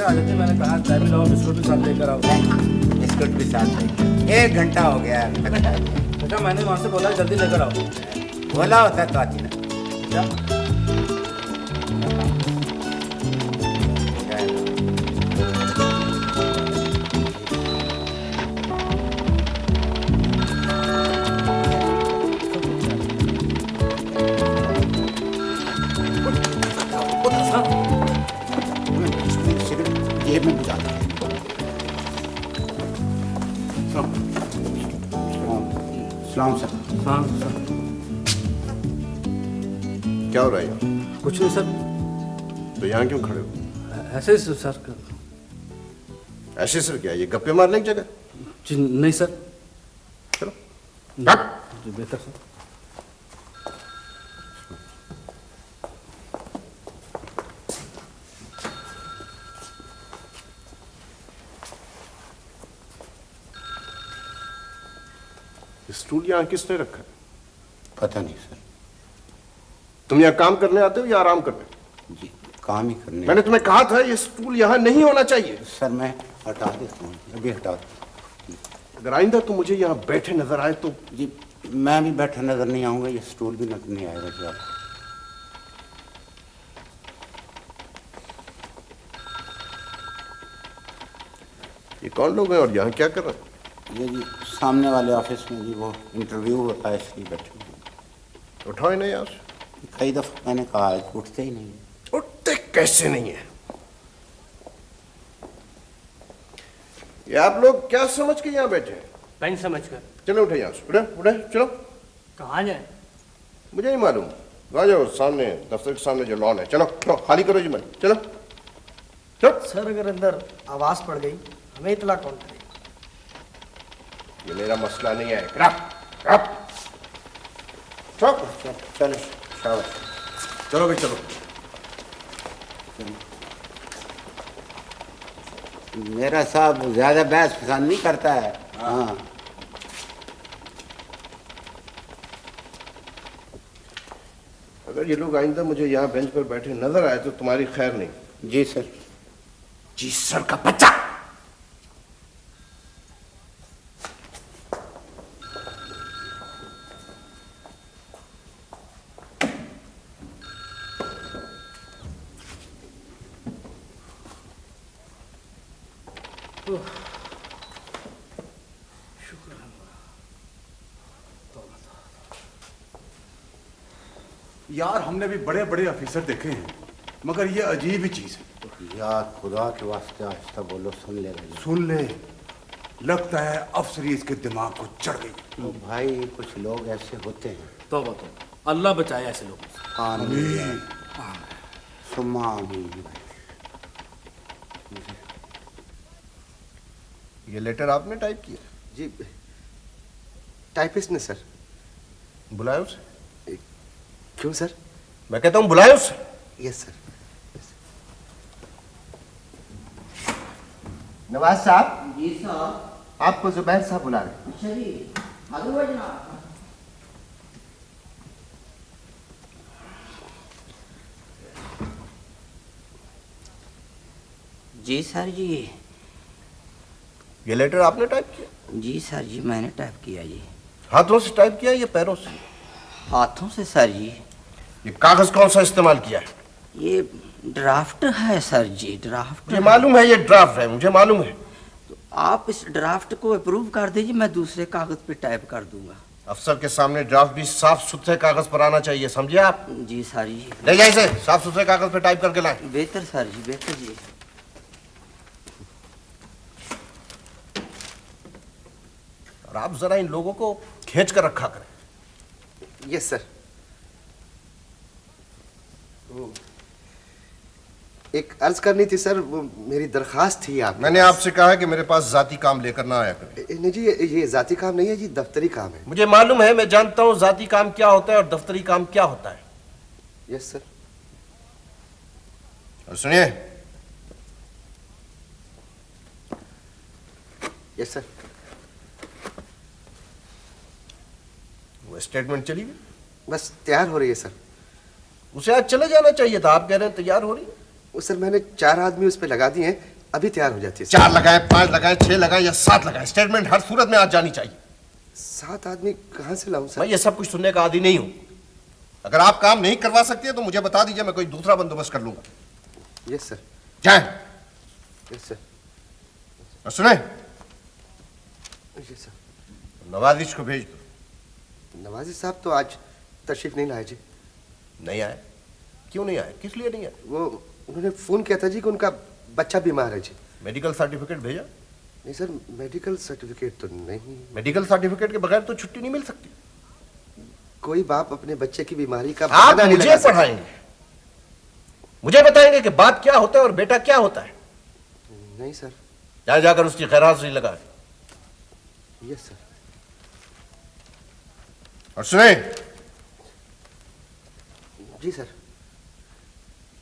बेटा आदित्य, मैंने कहा चाय भी लाओ, बिस्कुट भी साथ लेकर आओ। बिस्कुट भी साथ लेकर, 1 घंटा हो गया। बेटा मैंने वहाँ से बोला जल्दी लेकर आओ। बोला होता तो आती ना। क्या? जेब में बुझा दे। सलाम सर। हाँ सर। क्या हो रहा है यहाँ? कुछ नहीं सर। तो यहाँ क्यों खड़े हो? ऐसे ही सर। ऐसे सर क्या, ये गप्पे मारने की जगह? जी नहीं सर। चलो जी बेहतर सर। स्टूल यहाँ किसने रखा है? पता नहीं सर। तुम यहाँ काम करने आते हो या आराम करने? जी काम ही करने। मैंने तुम्हें कहा था ये स्टूल यहाँ नहीं होना चाहिए। सर मैं हटा देता हूँ, अभी हटा देता अगर आइंदा तुम मुझे यहाँ बैठे नजर आए तो? हूँ। जी मैं भी बैठा नजर नहीं आऊँगा, ये स्टूल भी नजर नहीं आएगा जी आपको। ये कौन लोग हैं और यहाँ क्या कर रहे हैं? ये जी सामने वाले ऑफिस में जी वो इंटरव्यू होता है, इसलिए बैठे हुए। उठाओ इन्हें यहाँ से। कई दफ़ा मैंने कहा है, उठते ही नहीं। उठते कैसे नहीं है? ये आप लोग क्या समझ के यहाँ बैठे हैं? पेन समझ कर। चलो उठे यहाँ से, उठे उठे चलो। कहाँ जाए? मुझे नहीं मालूम, आ जाओ सामने, दफ्तर के सामने जो लॉन है। चलो चलो खाली करो जी, मैं चलो चलो। सर अगर अंदर आवाज पड़ गई हमें इतला कौन करेगा? ये मेरा मसला नहीं है। चलो चलो शाबाश। चलो भाई चलो। मेरा साहब ज्यादा बहस पसंद नहीं करता है। हाँ अगर ये लोग आइंदा मुझे यहाँ बेंच पर बैठे नजर आए तो तुम्हारी खैर नहीं। जी सर। जी सर का बच्चा। यार हमने भी बड़े बड़े अफीसर देखे हैं, मगर ये अजीब ही चीज है। यार खुदा के वास्ते आहिस्ता बोलो, सुन ले रही। सुन ले, लगता है अफसरी इसके दिमाग को चढ़ गई। तो भाई कुछ लोग ऐसे होते हैं। तौबा तौबा, अल्लाह बचाए ऐसे लोगों से। आमीन सुम्मा आमीन। ये लेटर आपने टाइप किया? जी टाइपिस्ट ने सर। बुलाओ उसे। क्यों सर? मैं कहता हूँ बुलाओ उसे। Yes sir. नवाज साहब। जी साहब। आपको जुबैर साहब बुला रहे हैं। अच्छा जी, आगे जनाब। जी सर जी। ये लेटर आपने टाइप किया? जी सर जी मैंने टाइप किया जी। हाथों से टाइप किया या पैरों से? हाथों से सर जी। ये कागज कौन सा इस्तेमाल किया है? ये ड्राफ्ट है सर जी, ड्राफ्ट। मुझे मालूम है ये ड्राफ्ट है, मुझे मालूम है। तो आप इस ड्राफ्ट को अप्रूव कर दीजिए, मैं दूसरे कागज पे टाइप कर दूंगा। अफसर के सामने ड्राफ्ट भी साफ सुथरे कागज पर आना चाहिए, समझे आप? जी सर जी। ले जाइए इसे, साफ सुथरे कागज पे टाइप करके लाएं। बेहतर सर जी, बेहतर जी। और आप जरा इन लोगों को खींच कर रखा करें। Yes sir. एक अर्ज करनी थी सर, वो मेरी दरखास्त थी। आप मैंने आपसे कहा कि मेरे पास जाती काम लेकर ना आया करें। नहीं जी, ये जाती काम नहीं है जी, दफ्तरी काम है। मुझे मालूम है, मैं जानता हूं जाती काम क्या होता है और दफ्तरी काम क्या होता है। Yes sir. और सुनिए। Yes sir. वो स्टेटमेंट चली गई? बस तैयार हो रही है सर। उसे आज चले जाना चाहिए था, आप कह रहे हैं तैयार हो रही है। वो सर मैंने 4 आदमी उस पर लगा दिए हैं, अभी तैयार हो जाती है सर। 4 लगाए, 5 लगाए, 6 लगाए या 7 लगाए, स्टेटमेंट हर सूरत में आज जानी चाहिए। 7 आदमी कहाँ से लाऊं मैं सर? ये सब कुछ सुनने का आदी नहीं हूं। अगर आप काम नहीं करवा सकते तो मुझे बता दीजिए, मैं कोई दूसरा बंदोबस्त कर लूंगा। Yes sir. जाए यस सर। और सुने, यस सर। नवाजिश को भेज दो। नवाजी साहब तो आज तशरीफ नहीं लाए जी। नहीं आए? क्यों नहीं आए? किस लिए नहीं आए? वो उन्होंने फोन किया था जी कि उनका बच्चा बीमार है जी। मेडिकल सर्टिफिकेट भेजा? नहीं सर, मेडिकल सर्टिफिकेट तो नहीं। मेडिकल सर्टिफिकेट के बगैर तो छुट्टी नहीं मिल सकती। कोई बाप अपने बच्चे की बीमारी का आप बहाना नहीं मुझे लगा सकता। पढ़ाएंगे, मुझे बताएंगे कि बाप क्या होता है और बेटा क्या होता है। नहीं सर। जाकर उसकी खैर हाजिरी लगा। Yes sir. और सुने, जी सर।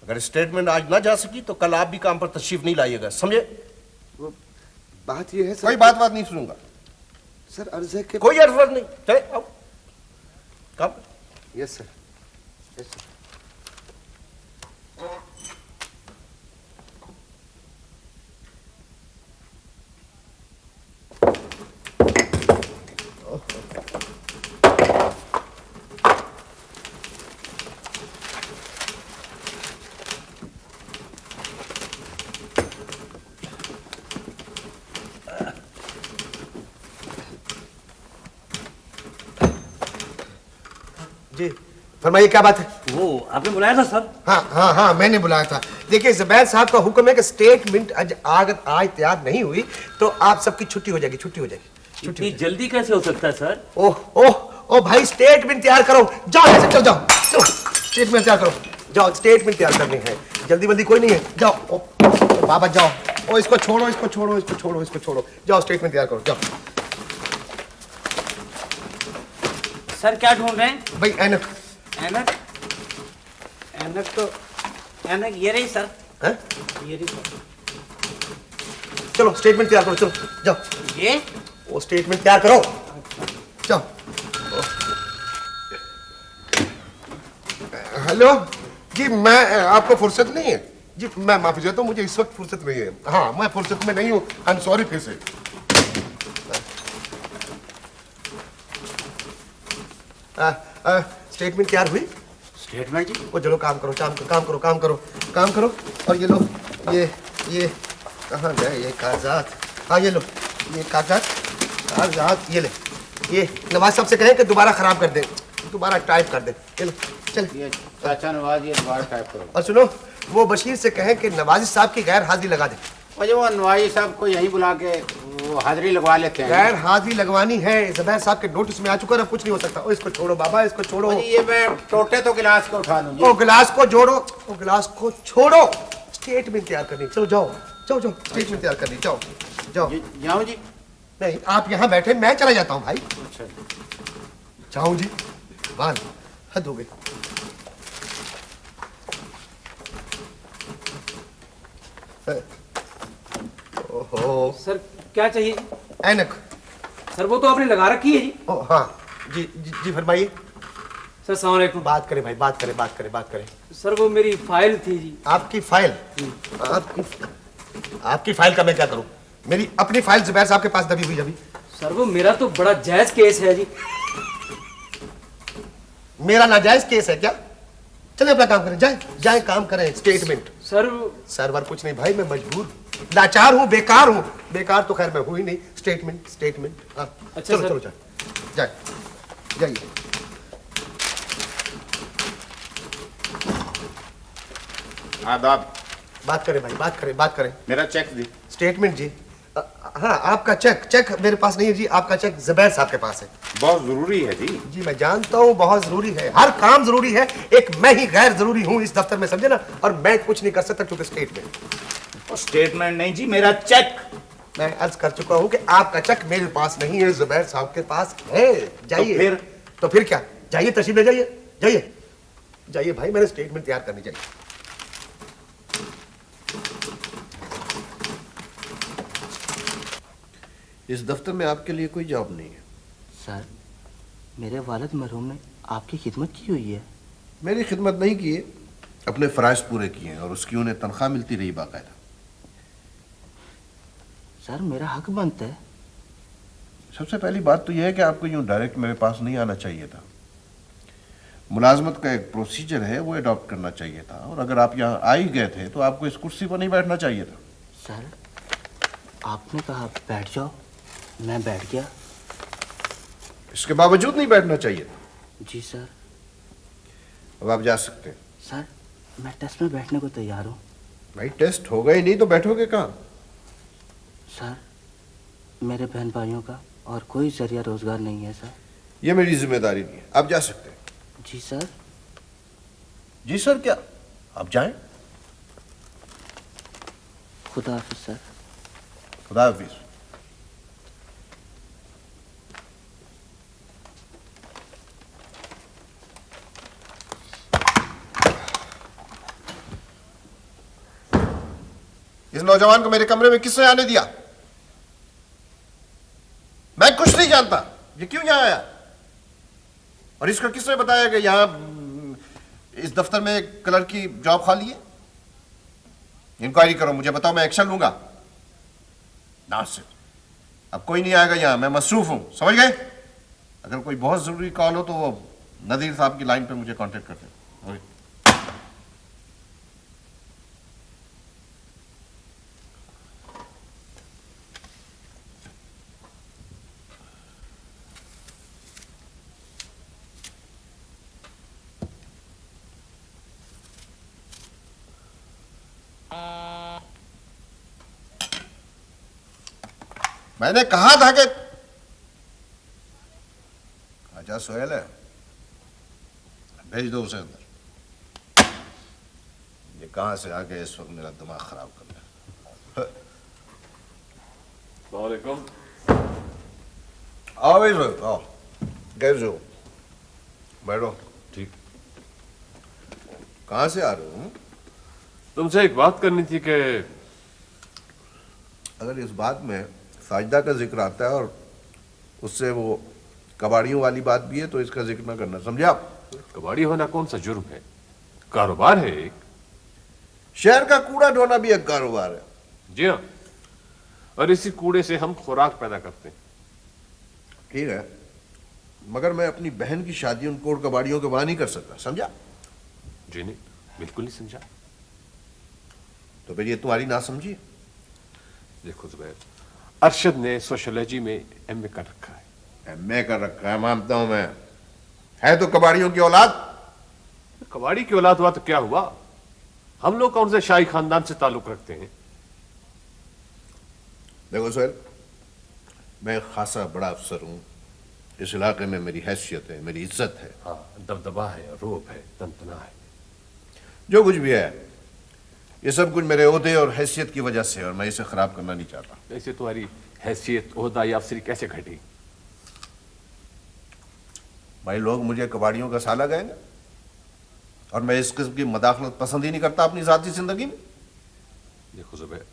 अगर स्टेटमेंट आज ना जा सकी तो कल आप भी काम पर तशरीफ नहीं लाइएगा, समझे? वो बात ये है सर। कोई बात नहीं सुनूंगा। सर अर्ज है कि कोई अर्ज नहीं, चले आओ काम कर। Yes sir. Yes sir. जी फरमाइए, क्या बात है? वो आपने बुलाया था सर? हाँ, मैंने बुलाया था। देखिए जुबैर साहब का हुक्म है कि स्टेटमेंट अगर आज तैयार नहीं हुई तो आप सबकी छुट्टी हो जाएगी। इतनी जल्दी कैसे हो सकता है सर? ओह भाई, स्टेटमेंट तैयार करो। जाओ यहाँ से, जाओ स्टेटमेंट तैयार करो। जाओ, स्टेटमेंट तैयार करनी है, जल्दी बल्दी कोई नहीं है। जाओ बाबा जाओ। ओ इसको छोड़ो। जाओ स्टेटमेंट तैयार करो, जाओ। सर क्या ढूंढ रहे हैं? भाई ऐनक। ऐनक ये रही सर। हैं? ये रही सर। चलो स्टेटमेंट तैयार करो, चलो जाओ। ये वो स्टेटमेंट तैयार करो, जाओ। हेलो जी, मैं आपको फुर्सत नहीं है जी? मैं माफी चाहता हूँ, मुझे इस वक्त फुर्सत नहीं है। हाँ, मैं फुर्सत में नहीं हूँ। आई एम सॉरी फिर से। स्टेटमेंट तैयार हुई? स्टेटमेंट जी? वो चलो काम करो। और ये लो, ये कहाँ गए ये कागजात? हाँ ये लो, ये कागजात ये ले। ये नवाज साहब से कहें कि दोबारा खराब कर दे, दोबारा टाइप कर दे। ये लो, चल। ये चाचा नवाज, ये दोबारा टाइप करो। और सुनो, वो बशीर से कहें कि नवाजी साहब की गैर हाजिरी लगा दे। मुझे वो नवाजी साहब को यहीं बुला के वो हाजिरी लगवा लेते हैं। गैर हाजिरी लगवानी है, जुबैर साहब के नोटिस में आ चुका है, अब कुछ नहीं हो सकता। ओ इसको छोड़ो बाबा, इसको छोड़ो। ये मैं टोटे तो गिलास को उठा लूंगी। ओ गिलास को जोड़ो, ओ गिलास को छोड़ो। स्टेटमेंट तैयार करनी, चलो जाओ स्टेटमेंट तैयार करनी, जाओ। जाऊँ जी? नहीं, आप यहाँ बैठे, मैं चला जाता हूँ भाई। अच्छा जाऊँ जी? बाल हद हो गई। ओहो सर क्या चाहिए? ऐनक। सर वो तो आपने लगा रखी है जी। ओ हाँ जी फरमाइए। सर अस्सलाम वालेकुम। बात करें भाई, बात करें। सर वो मेरी फाइल थी जी। आपकी फाइल? आपकी फाइल का मैं क्या करूं? मेरी अपनी फाइल जुबैर साहब के पास दबी हुई अभी। सर वो मेरा तो बड़ा जायज केस है जी। मेरा नाजायज केस है क्या? चलिए अपना काम करें, जाए काम करें। स्टेटमेंट सरवर कुछ नहीं भाई, मैं मजबूर लाचार हूँ, बेकार तो खैर मैं हूँ ही नहीं। स्टेटमेंट अच्छा चलो जाइए। आदाब। बात करें भाई, बात करें। मेरा चेक दी। स्टेटमेंट जी? हाँ, आपका चेक मेरे पास नहीं है जी। आपका चेक जुबैर साहब के पास है। बहुत जरूरी है जी। मैं जानता हूँ बहुत जरूरी है, हर काम जरूरी है। एक मैं ही गैर जरूरी हूँ इस दफ्तर में, समझे ना? और मैं कुछ नहीं कर सकता क्योंकि स्टेटमेंट नहीं जी, मेरा चेक। मैं अर्ज कर चुका हूँ कि आपका चेक मेरे पास नहीं है, जुबैर साहब के पास है। जाइए। तो फिर क्या? जाइए, तशरीफ ले जाइए भाई, मैंने स्टेटमेंट तैयार करनी चाहिए। इस दफ्तर में आपके लिए कोई जॉब नहीं है। सर, मेरे वालिद मरहूम ने आपकी खिदमत की हुई है। मेरी खिदमत नहीं की है, अपने फ़राइज़ पूरे किए हैं और उसकी उन्हें तनख्वाह मिलती रही बाकायदा। सर मेरा हक बनता है। सबसे पहली बात तो यह है कि आपको यूं डायरेक्ट मेरे पास नहीं आना चाहिए था। मुलाजमत का एक प्रोसीजर है, वो अडॉप्ट करना चाहिए था। और अगर आप यहाँ आ ही गए थे तो आपको इस कुर्सी पर नहीं बैठना चाहिए था। सर आपने कहा बैठ जाओ, मैं बैठ गया। इसके बावजूद नहीं बैठना चाहिए था। जी सर। अब आप जा सकते हैं। सर मैं टेस्ट में बैठने को तैयार हूँ। भाई टेस्ट होगा ही नहीं तो बैठोगे कहाँ? सर मेरे बहन भाइयों का और कोई जरिया रोजगार नहीं है सर। ये मेरी जिम्मेदारी नहीं है, आप जा सकते हैं। जी सर। जी सर क्या? आप जाएं। खुदा हाफिज सर। खुदा हाफिज। इस नौजवान को मेरे कमरे में किसने आने दिया? मैं कुछ नहीं जानता। ये क्यों यहां आया? और इसको किसने बताया कि यहां इस दफ्तर में क्लर्क की जॉब खाली है? इंक्वायरी करो, मुझे बताओ, मैं एक्शन लूंगा। ना से अब कोई नहीं आएगा यहां, मैं मसरूफ हूं, समझ गए? अगर कोई बहुत जरूरी कॉल हो तो वो नदीर साहब की लाइन पे मुझे कांटेक्ट कर दें। मैंने कहा था कि आजा सोहेल है, भेज दो उसे अंदर। ये कहां से आ गए इस वक्त मेरा दिमाग खराब कर रहा है। वालेकुम। आओ भाई सोहेल, आओ। कैसे हो? बैठो। ठीक। कहां से आ रहे हो? तुमसे एक बात करनी थी कि अगर इस बात में साजदा का जिक्र आता है और उससे वो कबाड़ियों वाली बात भी है तो इसका जिक्र ना करना, समझे आप? कबाड़ी होना कौन सा जुर्म है? कारोबार है एक। शहर का कूड़ा ढोना भी एक कारोबार है। जी हाँ, और इसी कूड़े से हम खुराक पैदा करते हैं। ठीक है, मगर मैं अपनी बहन की शादी उन कोड़ कबाड़ियों के वहां नहीं कर सकता, समझा? जी नहीं, बिल्कुल नहीं समझा। तो फिर ये तुम्हारी ना समझी। देखो जुबैर, अरशद ने सोशियोलॉजी में एमए कर रखा है। एमए कर रखा है, मानता हूं मैं। है तो कबाड़ियों की औलाद। कबाड़ी की औलाद हुआ तो क्या हुआ? हम लोग कौन से शाही खानदान से ताल्लुक रखते हैं? देखो सोहेल, मैं खासा बड़ा अफसर हूं। इस इलाके में मेरी हैसियत है, मेरी इज्जत है। हाँ, दबदबा है, रोब है, तनतना है। जो कुछ भी है ये सब कुछ मेरे ओहदे और हैसियत की वजह से, और मैं इसे खराब करना नहीं चाहता। ऐसे तुम्हारी हैसियत, ओहदा या अफसरी कैसे घटी? भाई लोग मुझे कबाड़ियों का साला कहेंगे और मैं इस किस्म की मदाखलत पसंद ही नहीं करता अपनी जाती जिंदगी में। देखो जुबैर,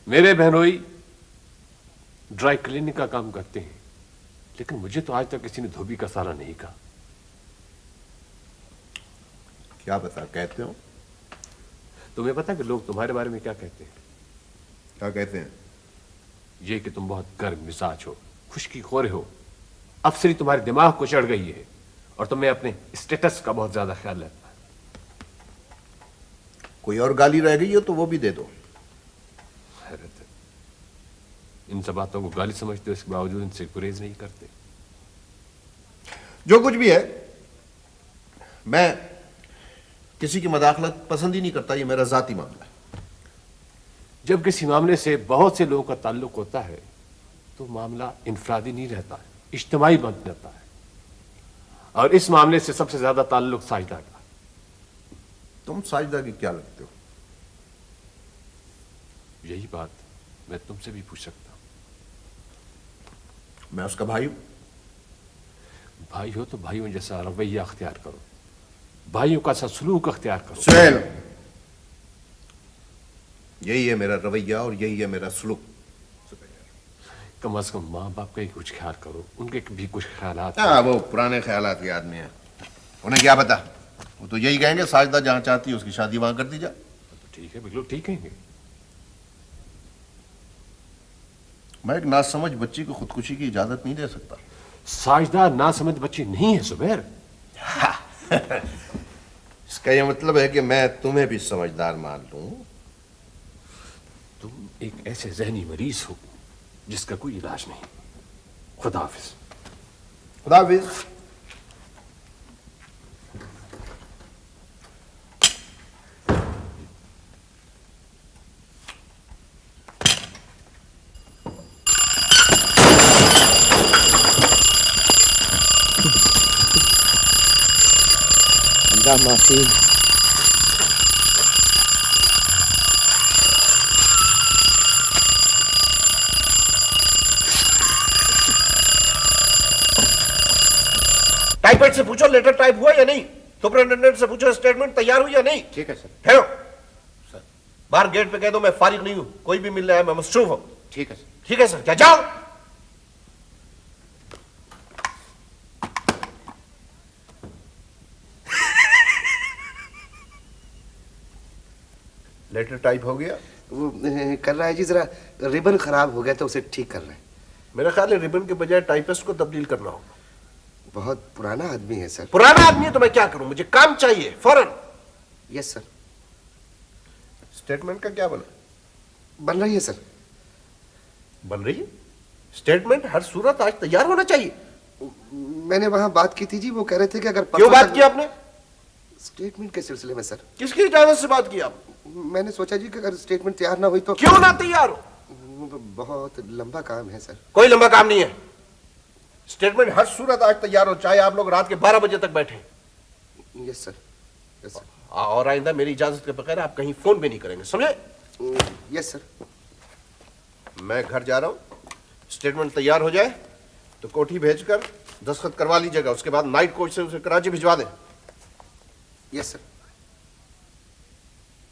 मेरे बहनोई ड्राई क्लीनिंग का काम करते हैं, लेकिन मुझे तो आज तक किसी ने धोबी का साला नहीं कहा। क्या बता कहते हो? तुम्हें पता है कि लोग तुम्हारे बारे में क्या कहते हैं? क्या कहते हैं? ये कि तुम बहुत गर्म मिजाज हो, खुशकीखोर हो, अफसरी तुम्हारे दिमाग को चढ़ गई है और तुम्हें अपने स्टेटस का बहुत ज्यादा ख्याल रखना है। कोई और गाली रह गई हो तो वो भी दे दो। हैरत है, इन सब बातों को गाली समझते हो, इसके बावजूद इनसे गुरेज नहीं करते। जो कुछ भी है, मैं किसी की मदाखलत पसंद ही नहीं करता, ये मेरा जाती मामला है। जब किसी मामले से बहुत से लोगों का ताल्लुक होता है तो मामला इनफरादी नहीं रहता है, इज्तिमाई बन जाता है। और इस मामले से सबसे ज्यादा ताल्लुक साजिदा का। तुम साजिदा की क्या लगते हो? यही बात मैं तुमसे भी पूछ सकता हूं। मैं उसका भाई हूं। भाई हो तो भाइयों जैसा रवैया अख्तियार करो, भाइयों का सा सलूक अख्तियार करो। सुहेल, यही है मेरा रवैया और यही है मेरा सलूक। कम से कम माँ बाप का ही कुछ ख्याल करो, उनके भी कुछ ख्यालात। वो पुराने ख्यालात के आदमी हैं, उन्हें क्या पता? वो तो यही कहेंगे साजदा जहां चाहती है उसकी शादी वहां कर दी जाए। तो ठीक है, बिल्कुल ठीक कहेंगे। मैं एक नासमझ बच्ची को खुदकुशी की इजाजत नहीं दे सकता। साजदा ना समझ बच्ची नहीं है जुबैर। इसका यह मतलब है कि मैं तुम्हें भी समझदार मान लूं। तुम एक ऐसे जहनी मरीज हो जिसका कोई इलाज नहीं। खुदा हाफिज। खुदा हाफिज। अल्लाह माफी। टाइपराइटर से पूछो लेटर टाइप हुआ या नहीं। सुपरिटेंडेंट से पूछो स्टेटमेंट तैयार हुई या नहीं। ठीक है सर। ठहरो सर, बाहर गेट पे कह दो मैं फारिग नहीं हूं, कोई भी मिलने आए मैं मसरूफ हूं। ठीक है सर। ठीक है सर, क्या जाओ। लेटर टाइप हो गया। वो कर रहा है जी, जरा रिबन खराब हो गया तो उसे ठीक कर रहे हैं। मेरा ख्याल है रिबन के बजाय टाइपिस्ट को तब्दील करना होगा। बहुत पुराना आदमी है सर। पुराना आदमी है तो मैं क्या करूं, मुझे काम चाहिए फौरन। Yes sir. स्टेटमेंट का क्या बना? बन रही है सर। बन रही है? स्टेटमेंट हर सूरत आज तैयार होना चाहिए। मैंने वहां बात की थी जी, वो कह रहे थे कि अगर क्यों बात की आपने? स्टेटमेंट के सिलसिले में सर। किसकी इजाजत से बात की आप? मैंने सोचा जी कि अगर स्टेटमेंट तैयार ना हुई तो। क्यों ना तैयार हो? बहुत लंबा काम है सर। कोई लंबा काम नहीं है। स्टेटमेंट हर सूरत आज तैयार हो, चाहे आप लोग रात के 12 बजे तक बैठे। Yes sir. Yes sir. और आइंदा मेरी इजाजत के बगैर आप कहीं फोन भी नहीं करेंगे, समझे? Yes sir. मैं घर जा रहा हूं, स्टेटमेंट तैयार हो जाए तो कोठी भेजकर दस्तखत करवा लीजिएगा, उसके बाद नाइट कोच से उसे कराची भिजवा दें। Yes sir.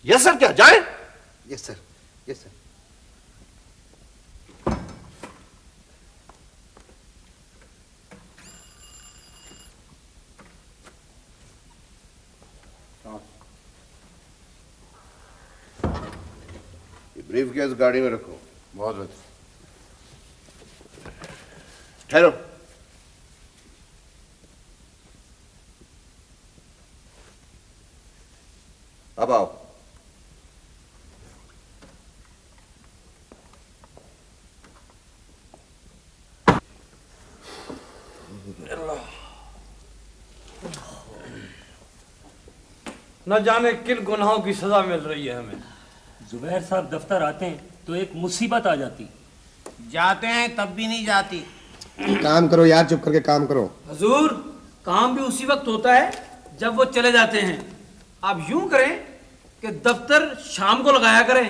यस सर क्या जाए? Yes sir. Yes sir. Brief case गाड़ी में रखो। बहुत बहुत। ठहरो। अब आओ। न जाने किन गुनाहों की सजा मिल रही है हमें। जुबैर साहब दफ्तर आते हैं तो एक मुसीबत आ जाती, जाते हैं तब भी नहीं जाती। काम करो यार, चुप करके काम करो। हजूर, काम भी उसी वक्त होता है जब वो चले जाते हैं। आप यूं करें कि दफ्तर शाम को लगाया करें।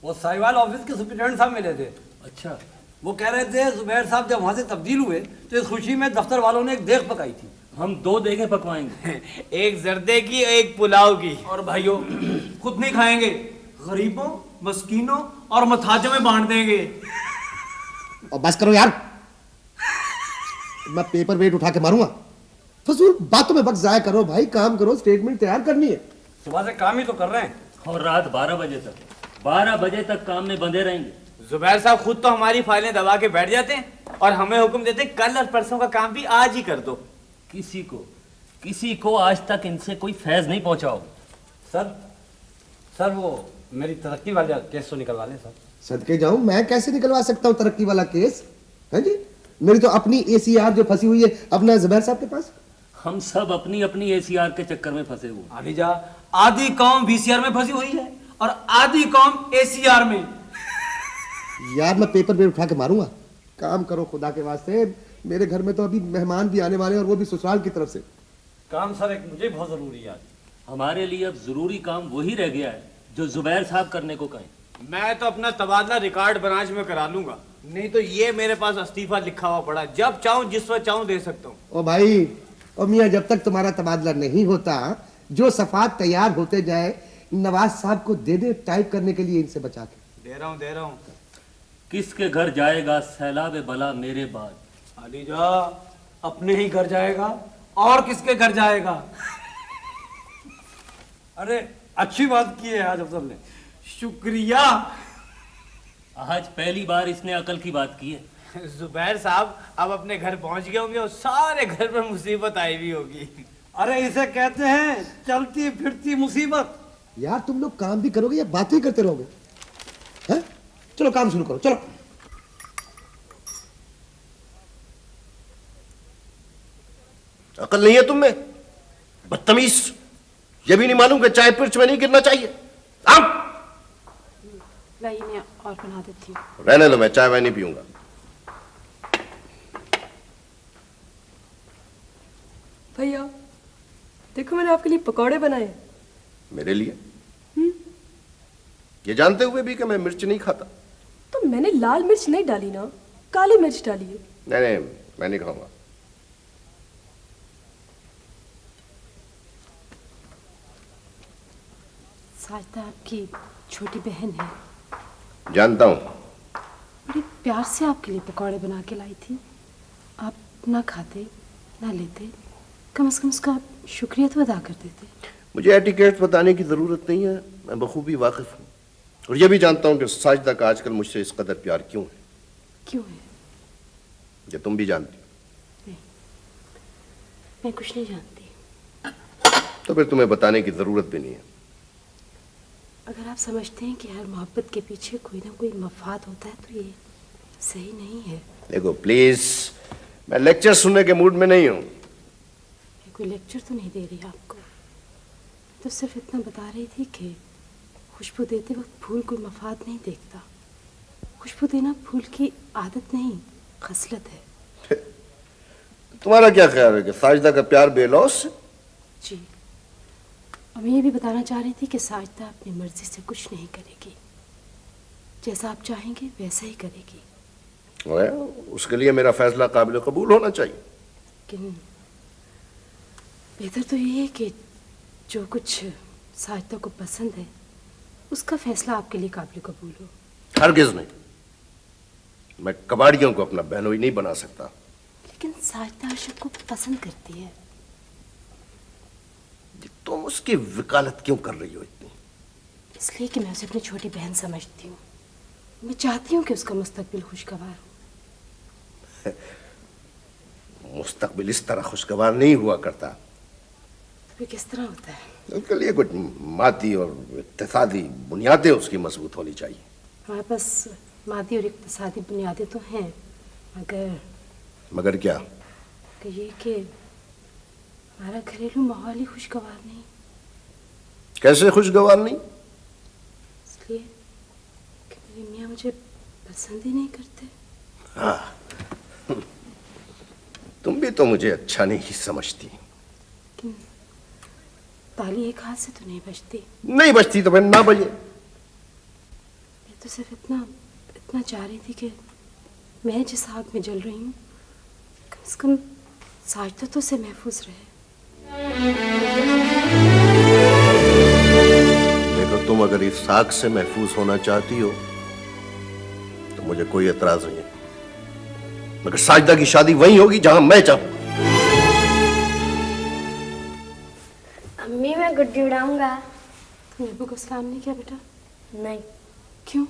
वो साहिवाल ऑफिस के सुपरिटेंडेंट साहब मिले थे। अच्छा, वो कह रहे थे जुबैर साहब जब वहां से तब्दील हुए तो इस खुशी में दफ्तर वालों ने एक देग पकाई थी। हम 2 देगें पकवाएंगे, एक जर्दे की, एक पुलाव की। और भाइयों खुद नहीं खाएंगे, गरीबों, मस्कीनों और मथाजों में बांट देंगे। और बस करो यार, मैं पेपर वेट उठा के मारूंगा। फजूल बातों में वक्त जाया करो भाई, काम करो, स्टेटमेंट तैयार करनी है। सुबह से काम ही तो कर रहे हैं। और रात 12 बजे तक काम में बंधे रहेंगे। जुबैर साहब खुद तो हमारी फाइलें दबा के बैठ जाते हैं और हमें हुक्म देते हैं कल और परसों का काम भी आज ही कर दो। किसी को आज तक इनसे कोई फैज नहीं पहुंचाओ। सर वो मेरी तरक्की वाला केस तो निकलवा लें सर। सदके जाऊं, मैं कैसे निकलवा सकता हूं तरक्की वाला केस? है जी, मेरी तो अपनी एसीआर जो फंसी हुई है अपना जुबैर साहब के पास। हम सब अपनी अपनी एसीआर के चक्कर में फंसे हुए। आलिजा, आधी कौम वीसीआर में फंसी हुई है और आधी कौम एसीआर में। यार मैं पेपर वेट उठा के मारूंगा। काम करो खुदा के वास्ते, मेरे घर में तो अभी मेहमान भी आने वाले हैं और वो भी ससुराल की तरफ से। काम सर एक मुझे बहुत जरूरी है। हमारे लिए अब जरूरी काम वही रह गया है जो जुबैर साहब करने को कहें। मैं तो अपना तबादला रिकॉर्ड ब्रांच में करा लूंगा, नहीं तो ये मेरे पास इस्तीफा लिखा हुआ पड़ा, जब चाहूं जिस वक्त चाहूं दे सकता हूं। ओ भाई, ओ मियां, जब तक तुम्हारा तबादला नहीं होता, जो सफात तैयार होते जाए नवाज साहब को दे दे टाइप करने के लिए, इनसे बचा के। दे रहा हूं। किसके घर जाएगा सैलाब बला मेरे बाद? आलिजा, अपने ही घर जाएगा और किसके घर जाएगा? अरे अच्छी बात की है आज अफसर ने। शुक्रिया। आज पहली बार इसने अकल की बात की है। जुबैर साहब अब अपने घर पहुंच गए होंगे और सारे घर पर मुसीबत आई हुई होगी। अरे इसे कहते हैं चलती फिरती मुसीबत। यार तुम लोग काम भी करोगे या बातें करते रहोगे? हैं? चलो काम शुरू करो, चलो। अकल नहीं है तुम में? बदतमीज, ये भी नहीं मालूम कि चाय पिर्च में नहीं गिरना चाहिए? आओ। लाइए मैं और बना देती हूँ। रहने दो, मैं चाय वाय नहीं पीऊंगा। भैया देखो मैंने आपके लिए पकौड़े बनाए। मेरे लिए? ये जानते हुए भी कि मैं मिर्च नहीं खाता? तो मैंने लाल मिर्च नहीं डाली ना, काली मिर्च डाली है। नहीं, मैं नहीं खाऊंगा। साजदा आपकी छोटी बहन है, जानता हूं। बड़ी प्यार से आपके लिए पकौड़े बना के लाई थी। आप ना खाते ना लेते, कम से कम उसका शुक्रिया तो अदा कर देते। मुझे एटिकेट बताने की जरूरत नहीं है, मैं बखूबी वाकिफ हूं। और यह भी जानता हूं कि साजिदा का आजकल मुझसे इस कदर प्यार क्यों है। क्यों है? ये तुम भी जानती हो। नहीं, मैं कुछ नहीं जानती। तो फिर तुम्हें बताने की जरूरत भी नहीं है। अगर आप समझते हैं कि हर मोहब्बत के पीछे कोई ना कोई मफाद होता है तो ये सही नहीं है। देखो प्लीज, मैं लेक्चर सुनने के मूड में नहीं हूं। मैं कोई लेक्चर तो नहीं दे रही आपको, तो सिर्फ इतना बता रही थी कि खुशबू देते वक्त फूल कोई मफाद नहीं देखता। खुशबू देना फूल की आदत नहीं, खसलत है। तुम्हारा क्या ख्याल है कि साजिदा का प्यार बेलौस है? जी, और मैं ये भी बताना चाह रही थी कि साजिदा अपनी मर्जी से कुछ नहीं करेगी। जैसा आप चाहेंगे वैसा ही करेगी। उसके लिए मेरा फैसला काबिल कबूल होना चाहिए। लेकिन बेहतर तो ये है कि जो कुछ साजिदा को पसंद है उसका फैसला आपके लिए काबिल कबूल हो। हरगिज नहीं, मैं कबाड़ियों को अपना बहनोई नहीं बना सकता। लेकिन साजिदा आशिक को पसंद करती है। तुम उसकी वकालत क्यों कर रही हो इतनी? इसलिए कि मैं उसे अपनी छोटी बहन समझती हूँ। मैं चाहती हूँ कि उसका मुस्तकबिल खुशगवार हो। मुस्तकबिल इस तरह खुशगवार नहीं हुआ करता। तो फिर किस तरह होता है? उसके लिए कुछ मादी और इक्तिसादी बुनियादें उसकी मजबूत होनी चाहिए। हमारे पास मादी और इक्तिसादी बुनियादें तो हैं, मगर क्या? कि ये कि हमारा घरेलू माहौल ही खुशगवार नहीं। कैसे खुशगवार नहीं? इसलिए कि मेरी मियाँ मुझे पसंद ही नहीं करते। हाँ, तुम भी तो मुझे अच्छा नहीं समझती। लेकिन ताली एक हाथ से तो नहीं बजती। नहीं बजती तो फिर ना बजे। मैं तो सिर्फ इतना चाह रही थी कि मैं जिस आग में जल रही हूँ कम से कम साजिदा तो से महफूज रहे। देखो, तुम अगर इस आग से महफूज होना चाहती हो तो मुझे कोई एतराज नहीं है, मगर साजिदा की शादी वहीं होगी जहां मैं चाहूं। अम्मी मैं गुड्डी उड़ाऊंगा। तुमने अब्बू को सलाम नहीं किया बेटा? नहीं। क्यों?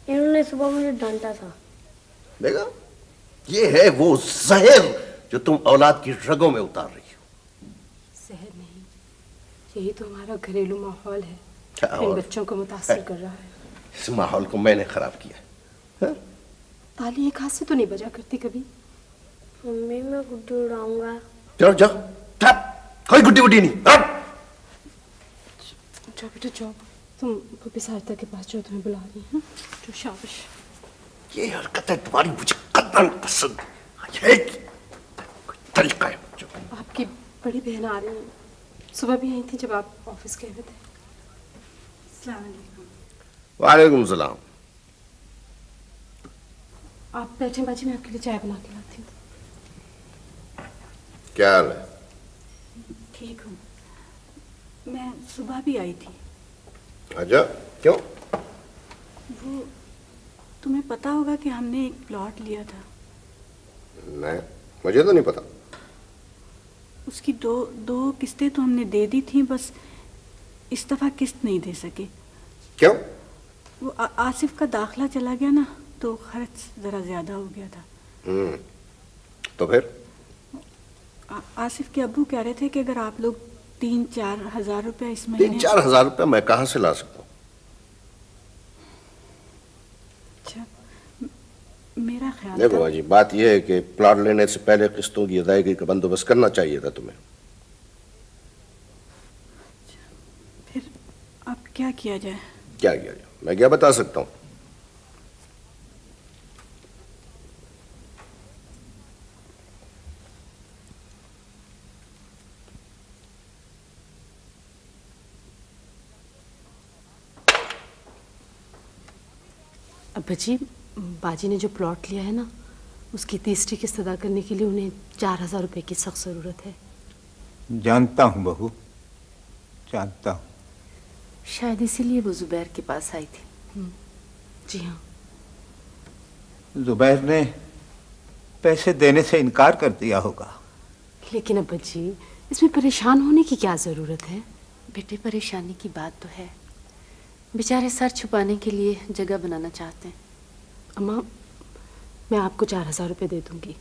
इन्होंने सुबह मुझे डांटा था। देखा, ये है वो जहर जो तुम औलाद की रगों में उतार रही हो। जहर नहीं, यही तो हमारा घरेलू माहौल है, क्या इन और? बच्चों को मुतासिर कर रहा है। इस माहौल को मैंने खराब किया। ताली एक हाथ से तो नहीं बजा करती कभी। मम्मी मैं गुड्डी उड़ाऊंगा। जाओ जाओ, कोई गुड्डी गुड्डी नहीं। जाओ बेटा जाओ, तुम पपी साजिदा के पास जाओ, तुम्हें बुला रही हैं। जो शाबाश। ये हरकतें तुम्हारी मुझे कतई पसंद है। कोई तरीका है जो। आपकी बड़ी बहन आ रही है, सुबह भी आई थी जब आप ऑफिस गए हुए थे। अस्सलाम वालेकुम। वालेकुम सलाम। आप बैठे बाजी, मैं आपके लिए चाय बना के लाती हूँ। क्या हाल है? ठीक हूँ। मैं सुबह भी आई थी। अच्छा, क्यों? वो तुम्हें पता होगा कि हमने एक प्लॉट लिया था। नहीं, मुझे तो नहीं पता। उसकी दो किस्तें तो हमने दे दी थी, बस इस दफा किस्त नहीं दे सके। क्यों? वो आसिफ का दाखला चला गया ना, तो खर्च ज़रा ज़्यादा हो गया था। तो फिर आसिफ के अब्बू कह रहे थे कि अगर आप लोग 3-4 हज़ार रुपया इस महीने 3-4 हज़ार रुपया मैं कहाँ से ला सकता हूँ? अच्छा, मेरा ख्याल देखो था बाजी, बात यह है कि प्लॉट लेने से पहले किस्तों की अदायगी का बंदोबस्त करना चाहिए था तुम्हें। फिर अब क्या किया जाए? क्या किया जाए मैं क्या बता सकता हूँ? अब्बा जी, बाजी ने जो प्लॉट लिया है ना, उसकी तीसरी किस्त अदा करने के लिए उन्हें 4,000 रुपए की सख्त ज़रूरत है। जानता हूँ बहू, जानता हूँ। शायद इसीलिए वो जुबैर के पास आई थी। जी हाँ। जुबैर ने पैसे देने से इनकार कर दिया होगा। लेकिन अब्बा जी, इसमें परेशान होने की क्या ज़रूरत है? बेटे, परेशानी की बात तो है। बेचारे सर छुपाने के लिए जगह बनाना चाहते हैं। अम्मा, मैं आपको 4,000 रुपये दे दूंगी।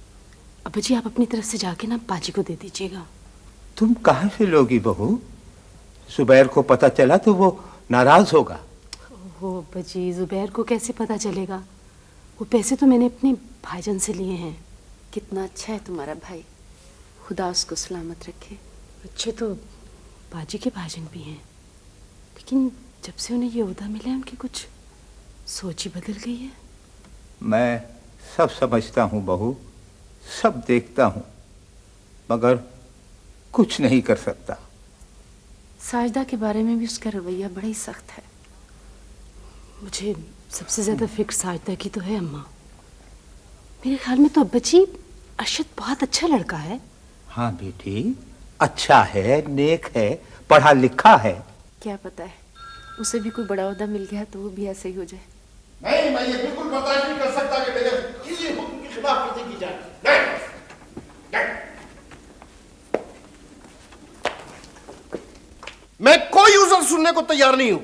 अब्बा जी, आप अपनी तरफ से जाके ना बाजी को दे दीजिएगा। तुम कहाँ से लोगी बहू? जुबैर को पता चला तो वो नाराज होगा। ओह अब्बा जी, जुबैर को कैसे पता चलेगा? वो पैसे तो मैंने अपने भाईजान से लिए हैं। कितना अच्छा है तुम्हारा भाई, खुदा उसको सलामत रखे। अच्छे तो बाजी के भाईजान भी हैं, लेकिन जब से उन्हें ये ओहदा मिला है उनकी कुछ सोच ही बदल गई है। मैं सब समझता हूँ बहू, सब देखता हूँ, मगर कुछ नहीं कर सकता। साजदा के बारे में भी उसका रवैया बड़ा ही सख्त है। मुझे सबसे ज्यादा फिक्र साजदा की तो है अम्मा। मेरे ख्याल में तो अब्बा जी, अरशद बहुत अच्छा लड़का है। हाँ बेटी, अच्छा है, नेक है, पढ़ा लिखा है। क्या पता है, उसे भी कोई बड़ा ओहदा मिल गया तो वो भी ऐसे ही हो जाए। नहीं, मैं ये बिल्कुल बर्दाश्त नहीं कर सकता कि मेरे किसी हुक्म की खिलाफ वर्जी की जाए। नहीं, नहीं। मैं कोई उज़र सुनने को तैयार नहीं हूं।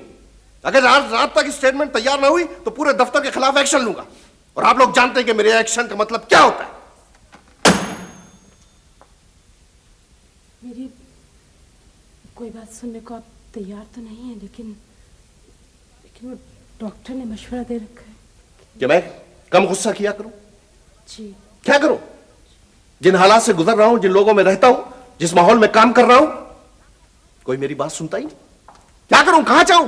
अगर आज रात तक स्टेटमेंट तैयार ना हुई तो पूरे दफ्तर के खिलाफ एक्शन लूंगा, और आप लोग जानते हैं कि मेरे एक्शन का मतलब क्या होता है। मेरी कोई बात सुनने को आप तैयार तो नहीं है, लेकिन वो डॉक्टर ने मशवरा दे रखा है कि मैं कम गुस्सा किया करूं। जी। क्या करूं? जिन हालात से गुजर रहा हूं, जिन लोगों में रहता हूं, जिस माहौल में काम कर रहा हूं, कोई मेरी बात सुनता ही नहीं। क्या करूं, कहां जाऊं?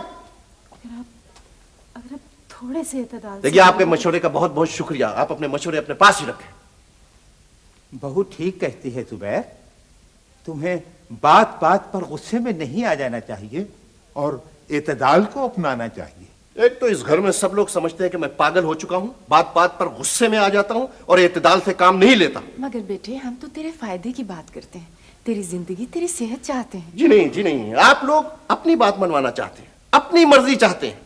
अगर आप थोड़े से एतदाल से। देखिए, आपके मशवरे का बहुत बहुत शुक्रिया। आप अपने मशवरे अपने पास ही रखें। बहू ठीक कहती है जुबैर, तुम्हें बात बात पर गुस्से में नहीं आ जाना चाहिए और एतदाल को अपनाना चाहिए। एक तो इस घर में सब लोग समझते हैं कि मैं पागल हो चुका हूं, बात बात पर गुस्से में आ जाता हूं और एतदाल से काम नहीं लेता। मगर बेटे, हम तो तेरे फायदे की बात करते हैं, तेरी जिंदगी, तेरी सेहत चाहते हैं। जी नहीं, जी नहीं, आप लोग अपनी बात मनवाना चाहते हैं, अपनी मर्जी चाहते हैं।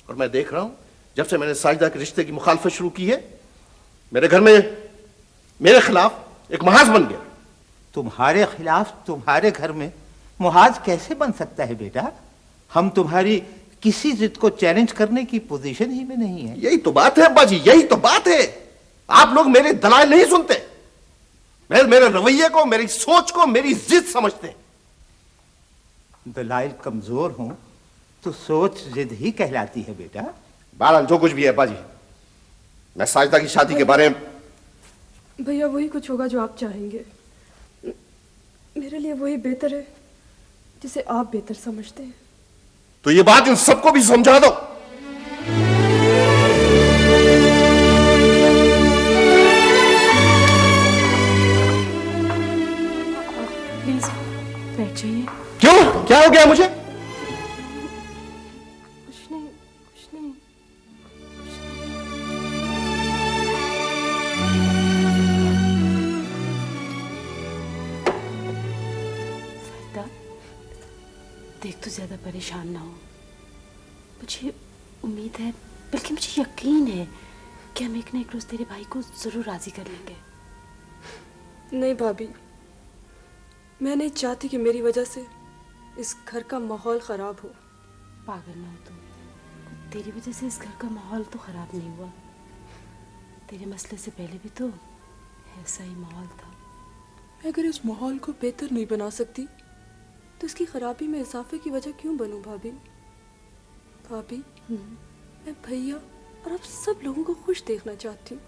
और मैं देख रहा हूं, जब से मैंने साजिदा के रिश्ते की मुखालफत शुरू की है, मेरे घर में मेरे खिलाफ एक महाज बन गया। तुम्हारे खिलाफ तुम्हारे घर में मुहाज कैसे बन सकता है बेटा? हम तुम्हारी किसी जिद को चैलेंज करने की पोजीशन ही में नहीं है। यही तो बात है अब्बा जी, यही तो बात है। आप लोग मेरे दलाल नहीं सुनते, मेरे रवैये को, मेरी सोच को मेरी जिद समझते हैं। दलाइल कमजोर हों तो सोच जिद ही कहलाती है बेटा। बहरहाल जो कुछ भी है अब्बा जी, मैं साजिदा की शादी के बारे में। भैया, वही कुछ होगा जो आप चाहेंगे। मेरे लिए वही बेहतर है जिसे आप बेहतर समझते हैं। तो ये बात इन सबको भी समझा दो। प्लीज बैठ जाइए। क्यों, क्या हो गया मुझे? कुछ नहीं, कुछ नहीं। साहिदा, देख तो ज्यादा परेशान ना हो। मुझे उम्मीद है, बल्कि मुझे यकीन है कि हम एक ना एक रोज तेरे भाई को जरूर राजी कर लेंगे। नहीं भाभी, मैं नहीं चाहती कि मेरी वजह से इस घर का माहौल खराब हो। पागल ना हो तुम, तेरी वजह से इस घर का माहौल तो खराब नहीं हुआ। तेरे मसले से पहले भी तो ऐसा ही माहौल था। मैं अगर इस माहौल को बेहतर नहीं बना सकती तो इसकी खराबी में इजाफे की वजह क्यों बनूं भाभी? भाभी, मैं भैया और आप सब लोगों को खुश देखना चाहती हूँ,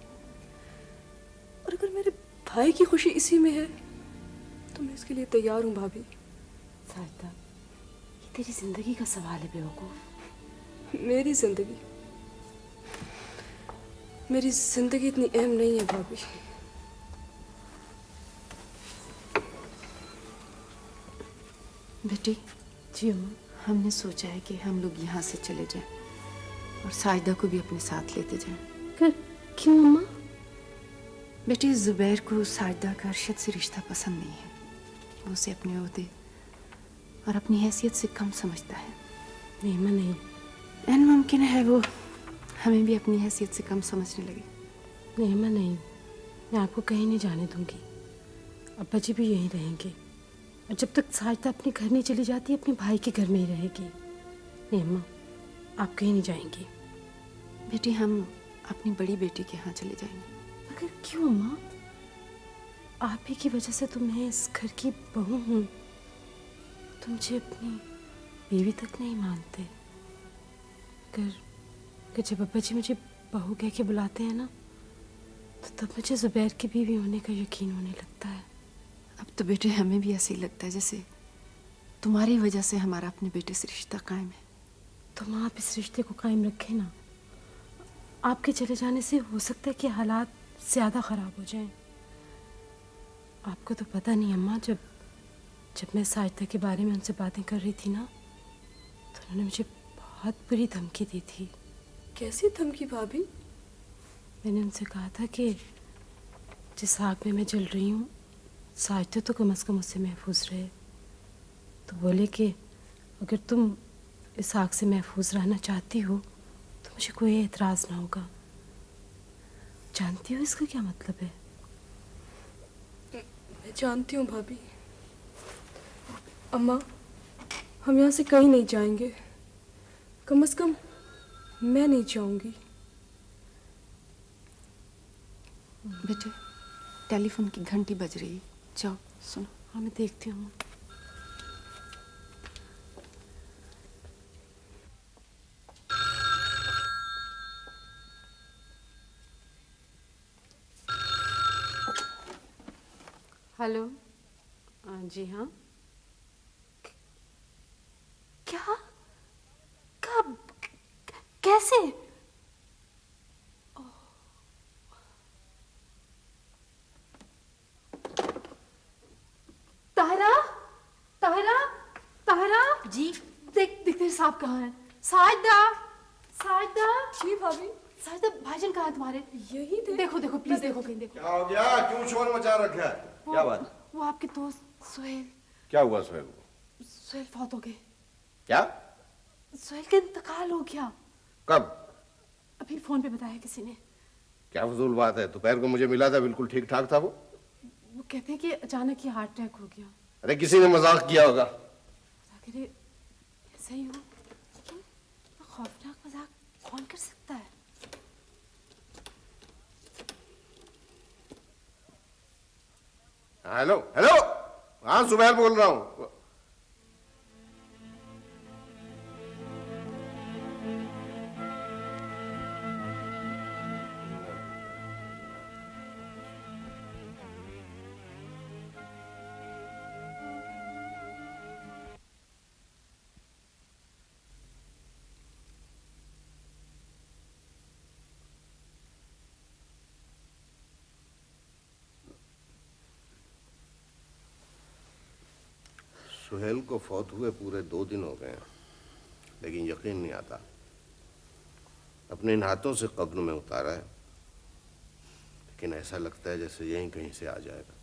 और अगर मेरे भाई की खुशी इसी में है तो मैं इसके लिए तैयार हूँ भाभी। साजिदा, ये तेरी जिंदगी का सवाल है बेवकूफ। मेरी जिंदगी इतनी अहम नहीं है भाभी। बेटी, जी अम्मा, हमने सोचा है कि हम लोग यहाँ से चले जाएं और साजिदा को भी अपने साथ लेते जाएं। क्यों अम्मा? बेटी, जुबैर को साजिदा का अरशद से रिश्ता पसंद नहीं है। वो उसे अपने ओहदे और अपनी हैसियत से कम समझता है। नहीं अम्मा, नहीं, एन मुमकिन है वो हमें भी अपनी हैसियत से कम समझने लगे। नहीं अम्मा, नहीं, मैं आपको कहीं नहीं जाने दूंगी। अब्बा जी भी यहीं रहेंगे, और जब तक साजिदा अपने घर नहीं चली जाती अपने भाई के घर में ही रहेगी। नहीं अम्मा, आप कहीं नहीं जाएंगी। बेटी, हम अपनी बड़ी बेटी के यहाँ चले जाएंगे। मगर क्यों अम्मा? आप ही की वजह से तो मैं इस घर की बहू हूँ। तुम मुझे अपनी बीवी तक नहीं मानते। अगर जब अब्बा जी मुझे बहू कह के बुलाते हैं ना, तो तब मुझे जुबैर की बीवी होने का यकीन होने लगता है। अब तो बेटे हमें भी ऐसे ही लगता है जैसे तुम्हारी वजह से हमारा अपने बेटे से रिश्ता कायम है। तुम आप इस रिश्ते को कायम रखें ना। आपके चले जाने से हो सकता है कि हालात ज़्यादा ख़राब हो जाएं। आपको तो पता नहीं अम्मा, जब मैं साजिदा के बारे में उनसे बातें कर रही थी ना, तो उन्होंने मुझे बहुत बुरी धमकी दी थी। कैसी धमकी भाभी? मैंने उनसे कहा था कि जिस आग में मैं जल रही हूँ साजिदा तो कम से कम उससे महफूज रहे। तो बोले कि अगर तुम इस आग से महफूज रहना चाहती हो तो मुझे कोई एतराज़ ना होगा। जानती हो इसका क्या मतलब है? मैं जानती हूँ भाभी। अम्मा, हम यहाँ से कहीं नहीं जाएंगे, कम से कम मैं नहीं जाऊंगी। बेटे, टेलीफोन की घंटी बज रही है, जाओ सुनो। हाँ, मैं देखती हूँ। हेलो, जी हाँ। क्या? कब? कैसे? ताहरा, ताहरा, ताहरा। जी। देख तेरे साहब कहाँ हैं? साजिदा, साजिदा। जी भाभी। साजिदा, भाईजान कहाँ है तुम्हारे? यही थे। देखो देखो, प्लीज देखो, कहीं देखो। क्या हो गया? क्यों शोर मचा रखा है? क्या बात? वो आपके दोस्त सुहेल। क्या हुआ सुहेल को? सुहेल फौत हो गए। क्या? सुहेल का इंतकाल हो गया। कब? अभी फोन पे बताया किसी ने। क्या फजूल बात है, दोपहर को मुझे मिला था, बिल्कुल ठीक ठाक था वो। वो कहते हैं कि अचानक ही हार्ट अटैक हो गया। अरे किसी ने मजाक किया होगा। ऐसा ही हो, लेकिन खौफनाक मजाक कौन कर सकता है? हेलो हेलो, हाँ सुबैर बोल रहा हूँ। सुहेल को फौत हुए पूरे 2 दिन हो गए हैं, लेकिन यकीन नहीं आता। अपने इन हाथों से कब्र में उतारा है, लेकिन ऐसा लगता है जैसे यहीं कहीं से आ जाएगा।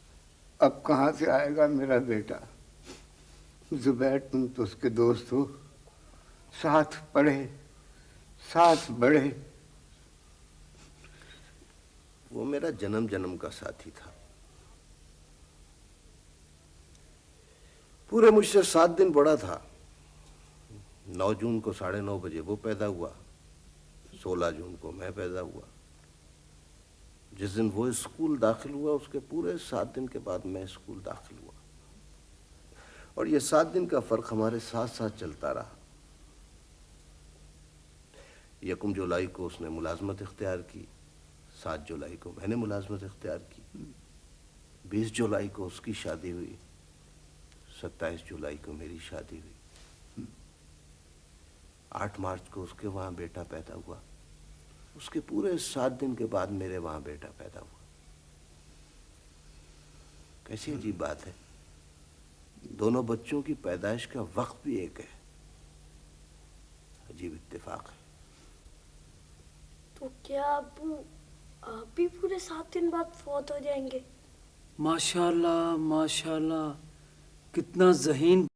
अब कहाँ से आएगा मेरा बेटा? जुबैर, तुम तो उसके दोस्त हो, साथ पढ़े साथ बढ़े। वो मेरा जन्म जन्म का साथी था। पूरे मुझसे 7 दिन बड़ा था। 9 जून को 9:30 बजे वो पैदा हुआ 16 जून को मैं पैदा हुआ। जिस दिन वो स्कूल दाखिल हुआ उसके पूरे 7 दिन के बाद मैं स्कूल दाखिल हुआ। और ये 7 दिन का फर्क हमारे साथ साथ चलता रहा। 1 जुलाई को उसने मुलाजमत इख्तियार की, 7 जुलाई को मैंने मुलाजमत इख्तियार की, 20 जुलाई को उसकी शादी हुई, 27 जुलाई को मेरी शादी हुई, 8 मार्च को उसके वहां बेटा पैदा हुआ। उसके पूरे 7 दिन के बाद मेरे वहां बेटा पैदा हुआ। कैसी अजीब बात है, दोनों बच्चों की पैदाइश का वक्त भी एक है। अजीब इत्तेफाक है। तो क्या अब्बू आप भी पूरे 7 दिन बाद फौत हो जाएंगे? माशाल्लाह माशाल्लाह, कितना ज़हीन।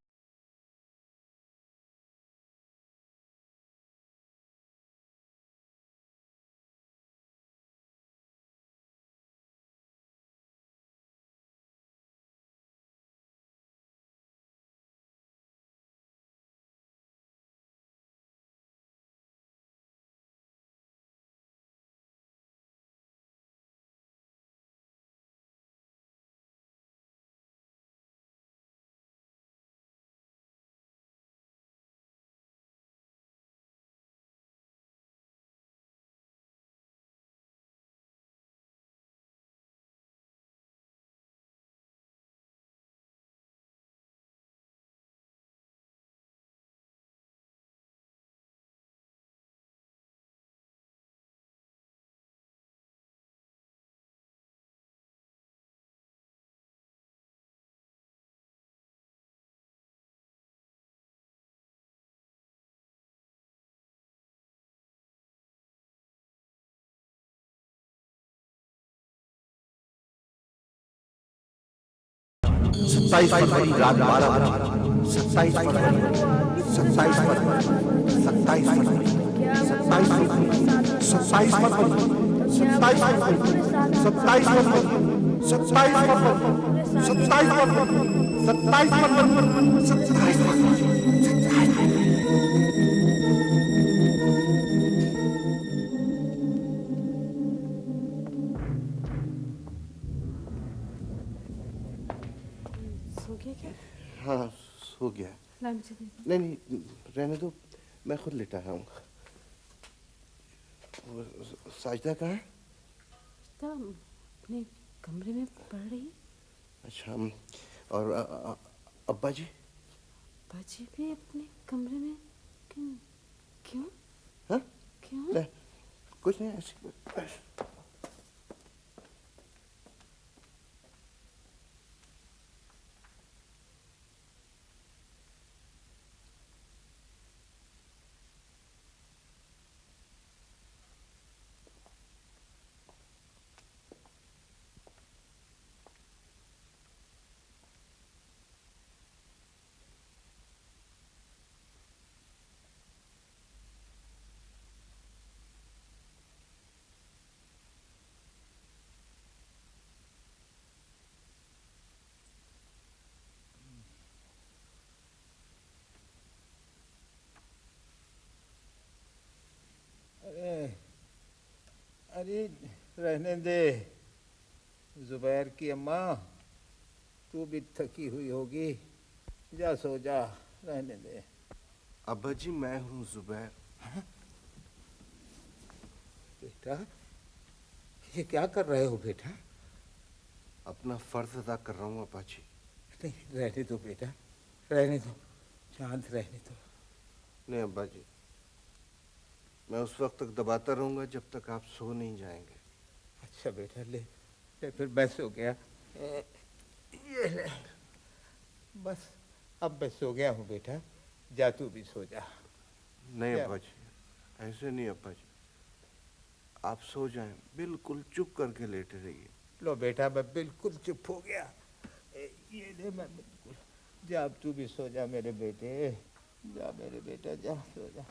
सत्ताईस फरवरी रात 12 बजे, 27 फरवरी, 27 फरवरी, 27 फरवरी, 27 फरवरी, 27 फरवरी, 27 फरवरी, 27 फरवरी, 27 फरवरी, 27 फरवरी, 27 फरवरी, 27 फरवरी। सो गया क्या? हाँ सो गया। ला मुझे दे। नहीं नहीं रहने दो, मैं खुद लेटा हूँ। साजिदा कहाँ है? तब अपने कमरे में पढ़ रही। अच्छा, और अब्बा जी? अब्बा जी भी अपने कमरे में? क्यों? क्यों? हाँ? क्यों? नहीं, कुछ नहीं, ऐसे। अरे रहने दे जुबैर की अम्मा, तू भी थकी हुई होगी, जा सो जा, रहने दे। अब्बा जी मैं हूँ जुबैर। बेटा ये क्या कर रहे हो बेटा? अपना फर्ज अदा कर रहा हूँ अब्बा जी। नहीं रहने दो बेटा, रहने दो, शांत रहने दो। नहीं अब्बा जी, मैं उस वक्त तक दबाता रहूंगा जब तक आप सो नहीं जाएंगे। अच्छा बेटा ले फिर मैं सो गया। ये ले बस, अब मैं सो गया हूँ बेटा, जा तू भी सो जा। नहीं अब्बा जी, ऐसे नहीं अब्बा जी, आप सो जाएं, बिल्कुल चुप करके लेटे रहिए। लो बेटा मैं बिल्कुल चुप हो गया। ये ले मैं बिल्कुल, जा अब तू भी सो जा मेरे बेटे, जा मेरे बेटा जा सो जा।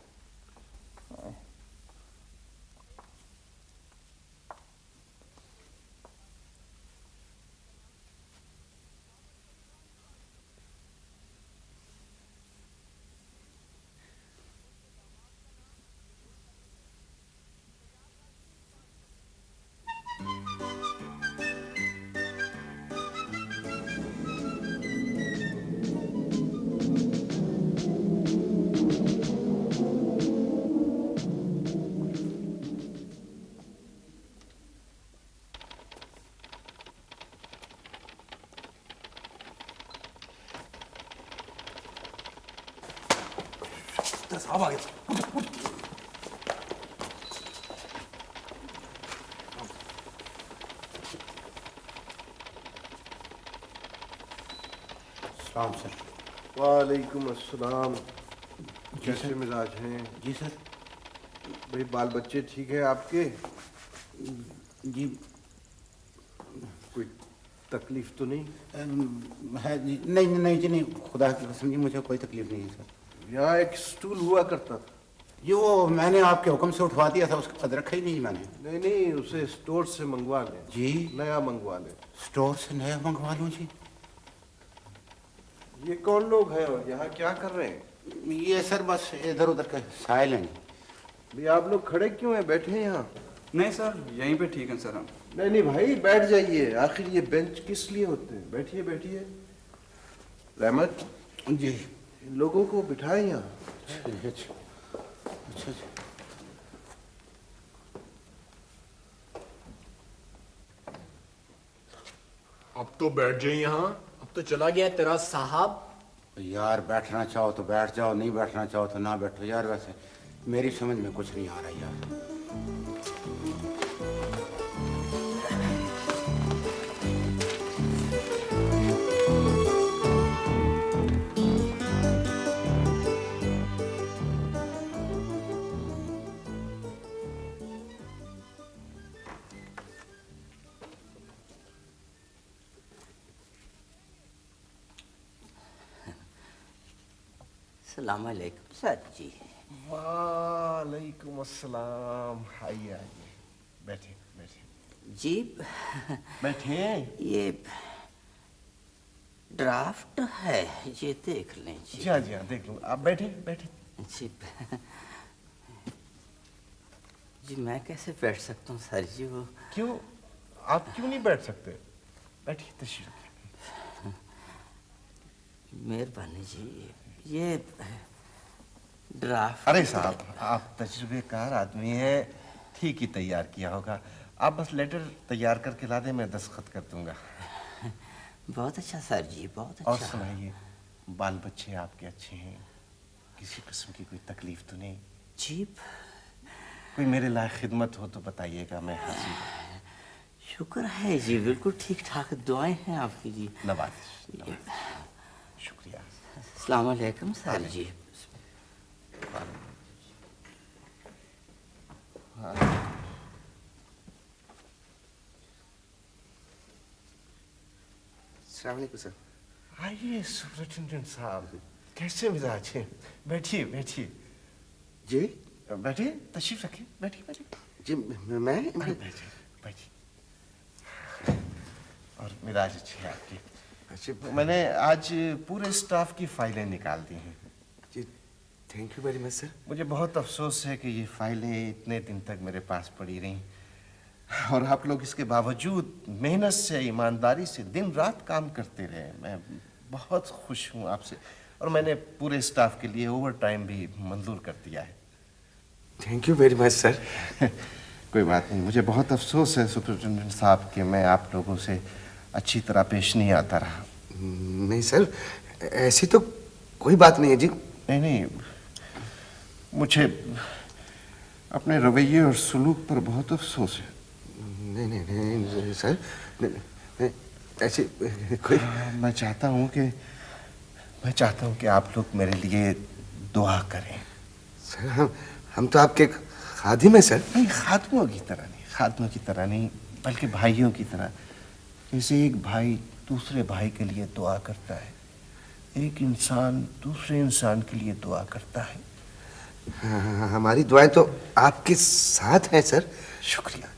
अच्छा साहब आ गया। सलाम सर। वालेकुम अस्सलाम। कैसे मिजाज हैं? जी सर। भाई बाल बच्चे ठीक है आपके? जी। कोई तकलीफ तो नहीं? है जी। नहीं नहीं जी, नहीं, खुदा की कसम जी मुझे कोई तकलीफ नहीं है सर। यहाँ एक स्टूल हुआ करता था। ये वो मैंने आपके हुक्म से उठवा दिया था, उसका कद रखा ही नहीं मैंने। नहीं नहीं, उसे स्टोर से मंगवा लें। जी। नया मंगवा लें। स्टोर से नया मंगवा लूँ जी? ये कौन लोग हैं और यहाँ क्या कर रहे हैं? ये सर बस इधर उधर के साइल हैं। भाई आप लोग खड़े क्यों हैं? बैठे हैं यहाँ। नहीं सर, यहीं पे ठीक है सर हम। नहीं नहीं भाई, बैठ जाइए। आखिर ये बेंच किस लिए होते हैं? बैठिए बैठिए। रहमत जी। इन लोगों को बिठाएं यहाँ। अच्छा जी। अब तो बैठ जाइए यहाँ। अब तो चला गया तेरा साहब। यार बैठना चाहो तो बैठ जाओ, नहीं बैठना चाहो तो ना बैठो यार। वैसे मेरी समझ में कुछ नहीं आ रहा यार। सलाम अलैकुम सर जी। वालेकुम अस्सलाम। आइए आइए, बैठे बैठे जी। बैठे। ये ड्राफ्ट है, ये देख लें जी। जी हाँ जी हाँ, देख लो। आप बैठे बैठे। जी जी, मैं कैसे बैठ सकता हूँ सर जी? वो क्यों? आप क्यों नहीं बैठ सकते? बैठिए, तशरीफ रखिए। मेहरबानी जी। ये ड्राफ्ट। अरे साहब, आप तजुर्बेकार आदमी हैं, ठीक ही तैयार किया होगा। आप बस लेटर तैयार करके ला दें, मैं दस्तखत कर दूंगा। बहुत अच्छा सर जी, बहुत अच्छा। और सुनाइए, बाल बच्चे आपके अच्छे हैं? किसी किस्म की कोई तकलीफ तो नहीं? जी। कोई मेरे लायक खिदमत हो तो बताइएगा, मैं हाजिर हूँ। शुक्र है जी, बिल्कुल ठीक ठाक। दुआएं हैं आपकी जी। नवाज़िश। शुक्रिया। अस्सलाम वालेकुम सर जी। अस्सलाम वालेकुम सर। आइए सुपरिटेंडेंट साहब, कैसे मिजाज हैं? बैठिए बैठिए। जी बैठिए, तशरीफ रखिए। बैठिए बैठिए जी। मैं बैठिए बैठिए। और मिजाज अच्छी है आपकी। अच्छा, मैंने आज पूरे स्टाफ की फाइलें निकाल दी हैं। जी, thank you very much sir. मुझे बहुत अफसोस है कि ये फाइलें इतने दिन तक मेरे पास पड़ी रहीं और आप लोग इसके बावजूद मेहनत से, ईमानदारी से दिन रात काम करते रहे। मैं बहुत खुश हूँ आपसे, और मैंने पूरे स्टाफ के लिए ओवर टाइम भी मंजूर कर दिया है। Thank you very much sir. कोई बात नहीं, मुझे बहुत अफसोस है सुपरिटेंडेंट साहब कि मैं आप लोगों से अच्छी तरह पेश नहीं आता रहा। नहीं सर, ऐसी तो कोई बात नहीं है जी। नहीं नहीं, मुझे अपने रवैये और सलूक पर बहुत अफसोस है। नहीं नहीं नहीं सर, नहीं, नहीं, ऐसी कोई। मैं चाहता हूँ कि आप लोग मेरे लिए दुआ करें। सर हम तो आपके खादिम हैं सर। नहीं, खादमों की तरह नहीं, बल्कि भाइयों की तरह। जैसे एक भाई दूसरे भाई के लिए दुआ करता है, एक इंसान दूसरे इंसान के लिए दुआ करता है। हमारी दुआएं तो आपके साथ हैं सर। शुक्रिया,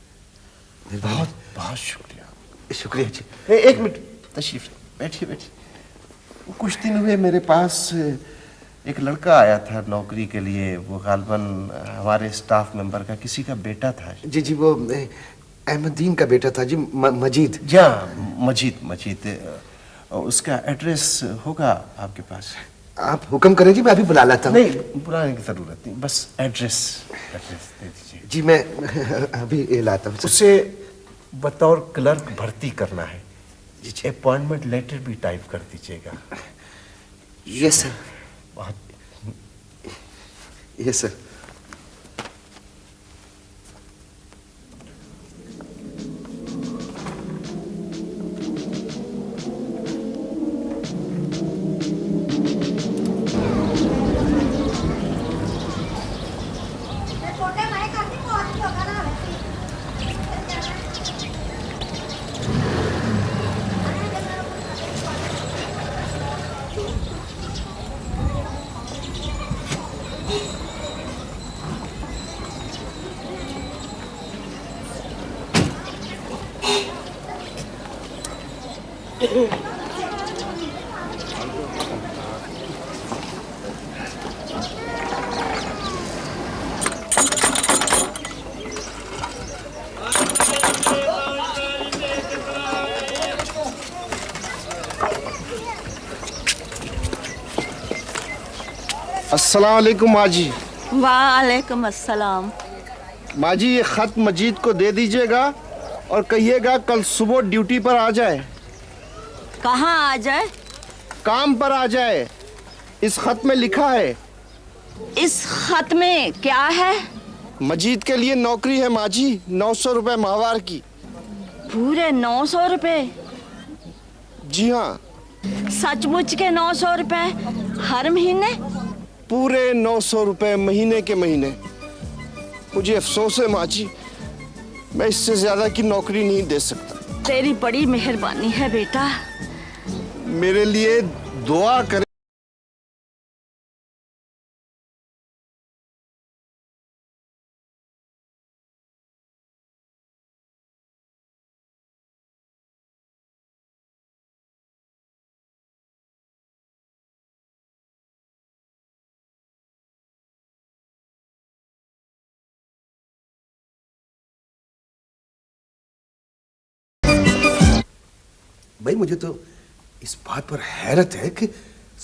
बहुत बहुत शुक्रिया। शुक्रिया जी। एक मिनट, तशरीफ बैठिए बैठिए। कुछ दिन हुए मेरे पास एक लड़का आया था नौकरी के लिए। वो गालबन हमारे स्टाफ मेंबर का किसी का बेटा था। जी जी, वो अहमदीन का बेटा था जी, मजीद। जी हाँ, मजीद। उसका एड्रेस होगा आपके पास? आप हुक्म करें जी, मैं अभी बुला लाता हूँ। नहीं, बुलाने की जरूरत नहीं, बस एड्रेस दे दीजिए। जी मैं अभी लाता हूँ। उसे बतौर क्लर्क भर्ती करना है। अपॉइंटमेंट लेटर भी टाइप कर दीजिएगा। Yes sir. बहुत ये सर। अस्सलाम वालेकुम माँ जी। वालेकुम अस्सलाम। माँ जी ये खत मजीद को दे दीजिएगा और कहिएगा कल सुबह ड्यूटी पर आ जाए। कहाँ आ जाए? काम पर आ जाए। इस खत में लिखा है। इस खत में क्या है? मजीद के लिए नौकरी है माँ जी, 900 रुपए माहवार की। पूरे 900 रुपए? जी हाँ। सचमुच के 900 रुपए हर महीने? पूरे 900 रुपए महीने के महीने। मुझे अफसोस है माँ जी, मैं इससे ज्यादा की नौकरी नहीं दे सकता। तेरी बड़ी मेहरबानी है बेटा। मेरे लिए दुआ करें। भाई मुझे तो इस बात पर हैरत है कि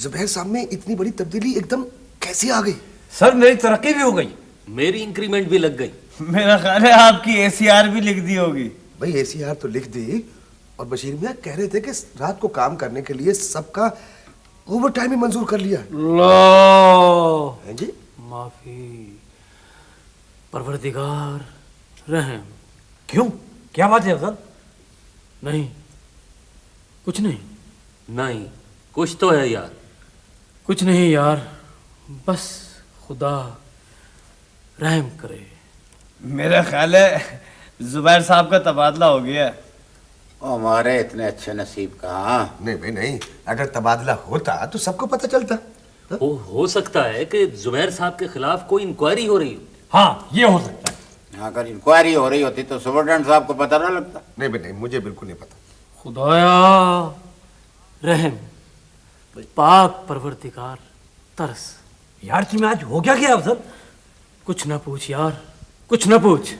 जुबैर साहब में इतनी बड़ी तब्दीली एकदम कैसे आ गई। सर मेरी तरक्की भी हो गई, मेरी इंक्रीमेंट भी लग गई। मेरा ख्याल है आपकी एसीआर भी लिख दी होगी। भाई एसीआर तो लिख दी, और बशीर मियां कह रहे थे कि रात को काम करने के लिए सबका ओवर टाइम ही मंजूर कर लिया। लो हैं जी? माफी परवरदिगार रहम। क्यों, क्या बात है अफजल? नहीं कुछ नहीं। नहीं कुछ तो है यार। कुछ नहीं यार, बस खुदा रहम करे। मेरा ख्याल है जुबैर साहब का तबादला हो गया। हमारे इतने अच्छे नसीब कहाँ। नहीं भाई नहीं, अगर तबादला होता तो सबको पता चलता। हो सकता है कि जुबैर साहब के खिलाफ कोई इंक्वायरी हो रही हो। हाँ ये हो सकता है। अगर इंक्वायरी हो रही होती तो सुपरटेंडेंट साहब को पता ना लगता। नहीं भाई नहीं, मुझे बिल्कुल नहीं पता। खुदाया रहम, पाक परवरदिगार तरस। यार तुम्हें आज हो क्या अफजल? कुछ ना पूछ यार, कुछ ना पूछ।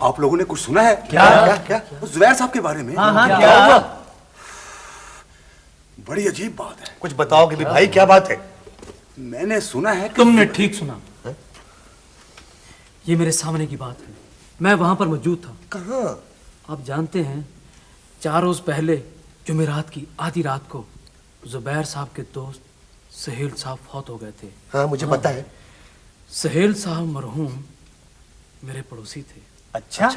आप लोगों ने कुछ सुना है? क्या क्या क्या? जुबैर साहब के बारे में। हाँ, क्या? बड़ी अजीब बात है। कुछ बताओ कि भी भाई क्या बात है? मैंने सुना है कि तुमने ठीक सुना। ये मेरे सामने की बात है, मैं वहां पर मौजूद था। कहाँ? आप जानते हैं 4 रोज पहले जुमेरात की आधी रात को जुबैर साहब के दोस्त सहेल साहब फौत हो गए थे। हाँ मुझे पता है। सहेल साहब मरहूम मेरे पड़ोसी थे। अच्छा?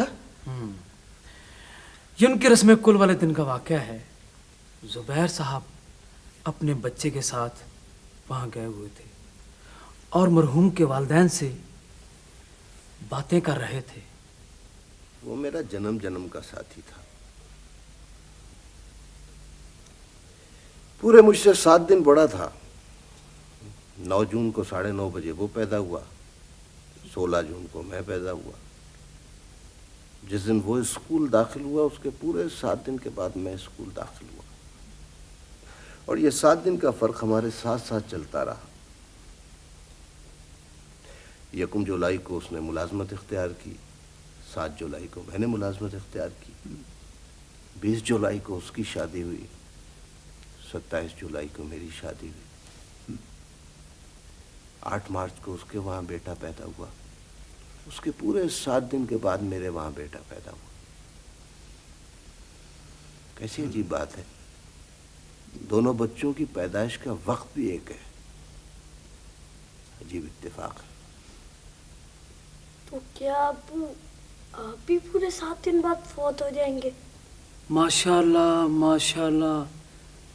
ये उनके रस्म कुल वाले दिन का वाकया है। जुबैर साहब अपने बच्चे के साथ वहां गए हुए थे और मरहूम के वालिदैन से बातें कर रहे थे। वो मेरा जन्म जन्म का साथी था। पूरे मुझसे 7 दिन बड़ा था। 9 जून को 9:30 बजे वो पैदा हुआ, 16 जून को मैं पैदा हुआ। जिस दिन वो स्कूल दाखिल हुआ उसके पूरे 7 दिन के बाद मैं स्कूल दाखिल हुआ, और ये 7 दिन का फर्क हमारे साथ साथ चलता रहा। 1 जुलाई को उसने मुलाजमत इख्तियार की, 7 जुलाई को मैंने मुलाजमत इख्तियार की, 20 जुलाई को उसकी शादी हुई, 27 जुलाई को मेरी शादी हुई, 8 मार्च को उसके वहाँ बेटा पैदा हुआ। उसके पूरे 7 दिन के बाद मेरे वहाँ बेटा पैदा हुआ। कैसी अजीब बात है। दोनों बच्चों की पैदाइश का वक्त भी एक है। अजीब इत्तेफाक है। तो क्या अब्बू आप भी पूरे 7 दिन बाद फौत हो जाएंगे? माशाल्लाह माशाल्लाह,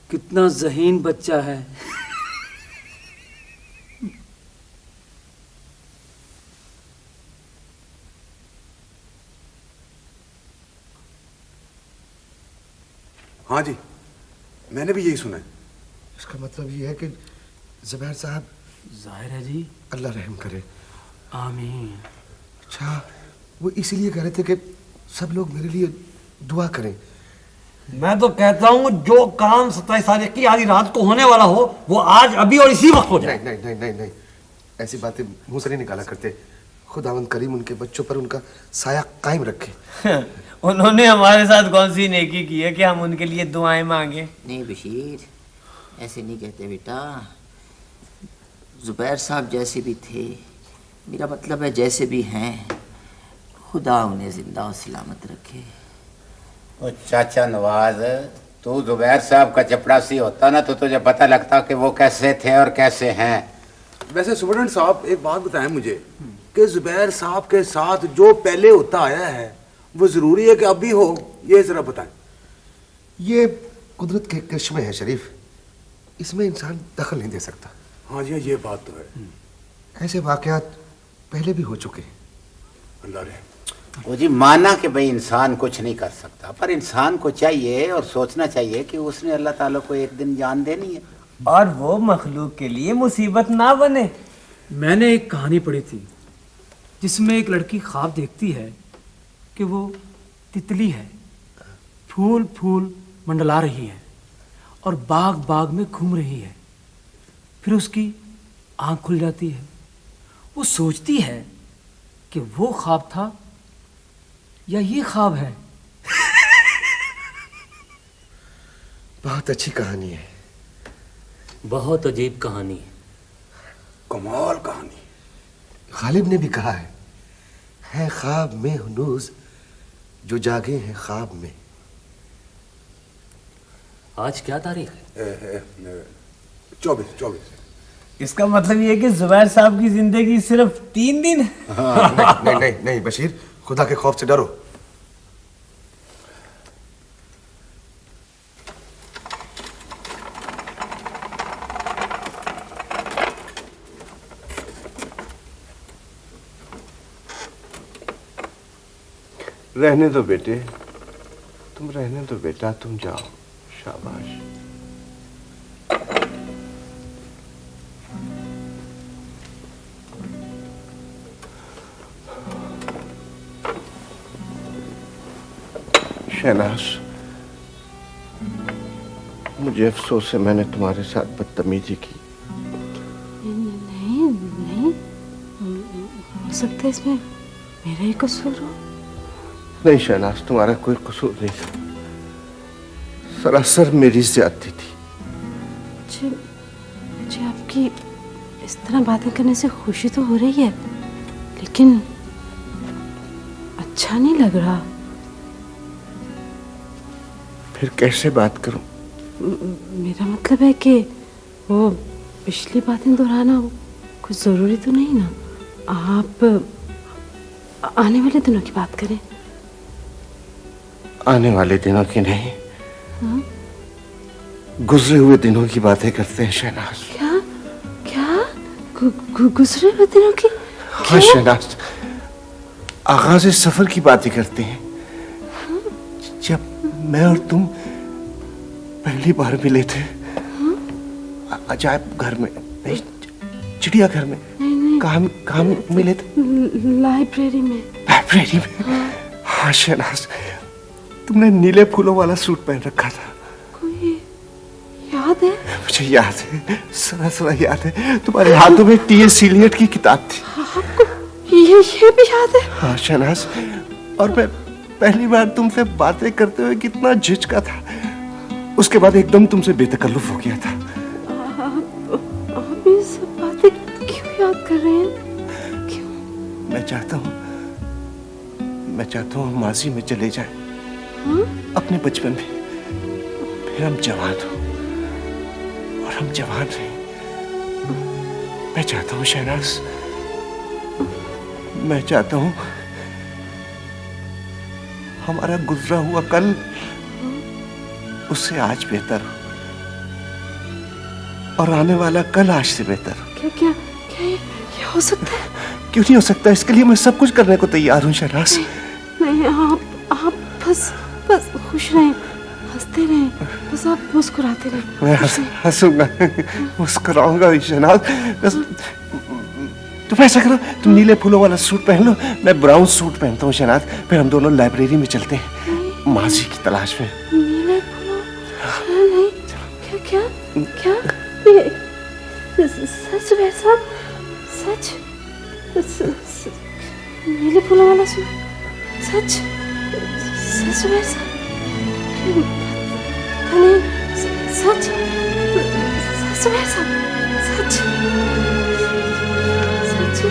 कितना ज़हीन बच्चा है। हाँ जी, मैंने भी यही सुना है। इसका मतलब ये है कि ज़ुबैर साहब, जाहिर है जी, अल्लाह रहम करे। आमीन। अच्छा, वो इसीलिए कह रहे थे कि सब लोग मेरे लिए दुआ करें। मैं तो कहता हूँ जो काम 27 तारीख की आधी रात को होने वाला हो वो आज अभी और इसी वक्त हो जाए। नहीं नहीं नहीं नहीं, ऐसी बातें मुंह से नहीं निकाला करते। खुदावंद करीम उनके बच्चों पर उनका साया कायम रखे। उन्होंने हमारे साथ कौन सी नेकी की है कि हम उनके लिए दुआएं मांगे? नहीं बशीर, ऐसे नहीं कहते बेटा। ज़ुबैर साहब जैसे भी थे, मेरा मतलब है जैसे भी हैं, खुदा उन्हें जिंदा और सलामत रखे। ओ चाचा नवाज, तू ज़ुबैर साहब का चपड़ासी होता ना तो तुझे पता लगता कि वो कैसे थे और कैसे हैं। वैसे सुपरडेंट साहब, एक बात बताएं मुझे कि ज़ुबैर साहब के साथ जो पहले होता आया है वो जरूरी है कि अब भी हो, ये जरा बताएं। ये कुदरत के करिश्मे है शरीफ, इसमें इंसान दखल नहीं दे सकता। हाँ जी, ये बात तो है। ऐसे वाकयात पहले भी हो चुके हैं। अल्लाह रे। वो जी माना कि भाई इंसान कुछ नहीं कर सकता, पर इंसान को चाहिए और सोचना चाहिए कि उसने अल्लाह ताला को एक दिन जान देनी है और वो मखलूक के लिए मुसीबत ना बने। मैंने एक कहानी पढ़ी थी जिसमें एक लड़की ख्वाब देखती है कि वो तितली है, फूल फूल मंडला रही है और बाग बाग में घूम रही है। फिर उसकी आंख खुल जाती है। वो सोचती है कि वो ख्वाब था या ये ख्वाब है। बहुत अच्छी कहानी है। बहुत अजीब कहानी है। कमाल कहानी। गालिब ने भी कहा है ख्वाब में हुनूज जो जागे हैं ख्वाब में। आज क्या तारीख है? 24। इसका मतलब ये है कि ज़ुबैर साहब की जिंदगी सिर्फ 3 दिन है। नहीं, नहीं नहीं बशीर, खुदा के खौफ से डरो। रहने दो बेटे, तुम रहने दो बेटा, तुम जाओ। शाबाश। शहनाज, मुझे अफसोस है मैंने तुम्हारे साथ बदतमीजी की। नहीं नहीं, हो सकता है इसमें मेरा ही कसूर हो। नहीं शहनाज, तुम्हारा कोई कसूर नहीं था, सरासर मेरी ज्यादती थी। मुझे आपकी इस तरह बातें करने से खुशी तो हो रही है, लेकिन अच्छा नहीं लग रहा। फिर कैसे बात करूं? मेरा मतलब है कि वो पिछली बातें दोहराना कुछ जरूरी तो नहीं ना। आप आने वाले दिनों की बात करें। आने वाले दिनों की नहीं, हाँ? गुजरे हुए दिनों की बातें करते हैं शहनाज। क्या क्या गुजरे हुए दिनों की? हाँ शहनाज, आगाज़ सफर की बातें करते हैं। हाँ? जब मैं और तुम पहली बार मिले थे, अजायब घर में, नहीं चिड़िया घर में। नहीं। कहाँ मिले थे? लाइब्रेरी में। लाइब्रेरी में? हाँ शहनाज, तुमने नीले फूलों वाला सूट पहन रखा था। कोई याद है? मुझे याद है, सरा याद है। तुम्हारे हाथों में टी.एस. इलियट की किताब थी। आपको ये भी याद है? हाँ शहनाज, और मैं पहली बार तुमसे बातें करते हुए कितना झिझका था, उसके बाद एकदम तुमसे बेतकल्लुफ हो गया था। आप ये सब बातें क्यों याद कर रहे हैं? क्यों? मैं चाहता हूँ माजी में चले जाएं। हाँ? अपने बचपन में, फिर हम जवान हो, और हम जवान रहे। मैं चाहता हूँ शहनाज, मैं चाहता हूँ हमारा गुजरा हुआ कल उससे आज बेहतर हो और आने वाला कल आज से बेहतर हो। क्या क्या क्या ये हो सकता है? क्यों नहीं हो सकता? इसके लिए मैं सब कुछ करने को तैयार हूँ शहनाज। नहीं, आप बस खुश रहें, हंसते रहें, बस आप मुस्कुराते रहें। मैं हंसूंगा, मुस्कुराऊंगा भी शहनाज। बस तुम ऐसा करो, तुम नीले फूलों वाला सूट पहन लो, मैं ब्राउन सूट पहनता हूँ शहनाज। फिर हम दोनों लाइब्रेरी में चलते हैं माजी की तलाश में। नीले फूलों? नहीं, क्या क्या क्या ये सच वैसा सच नीले फूलों वाला सूट सच सच वैसा नहीं, सच सच वैसा सच सच।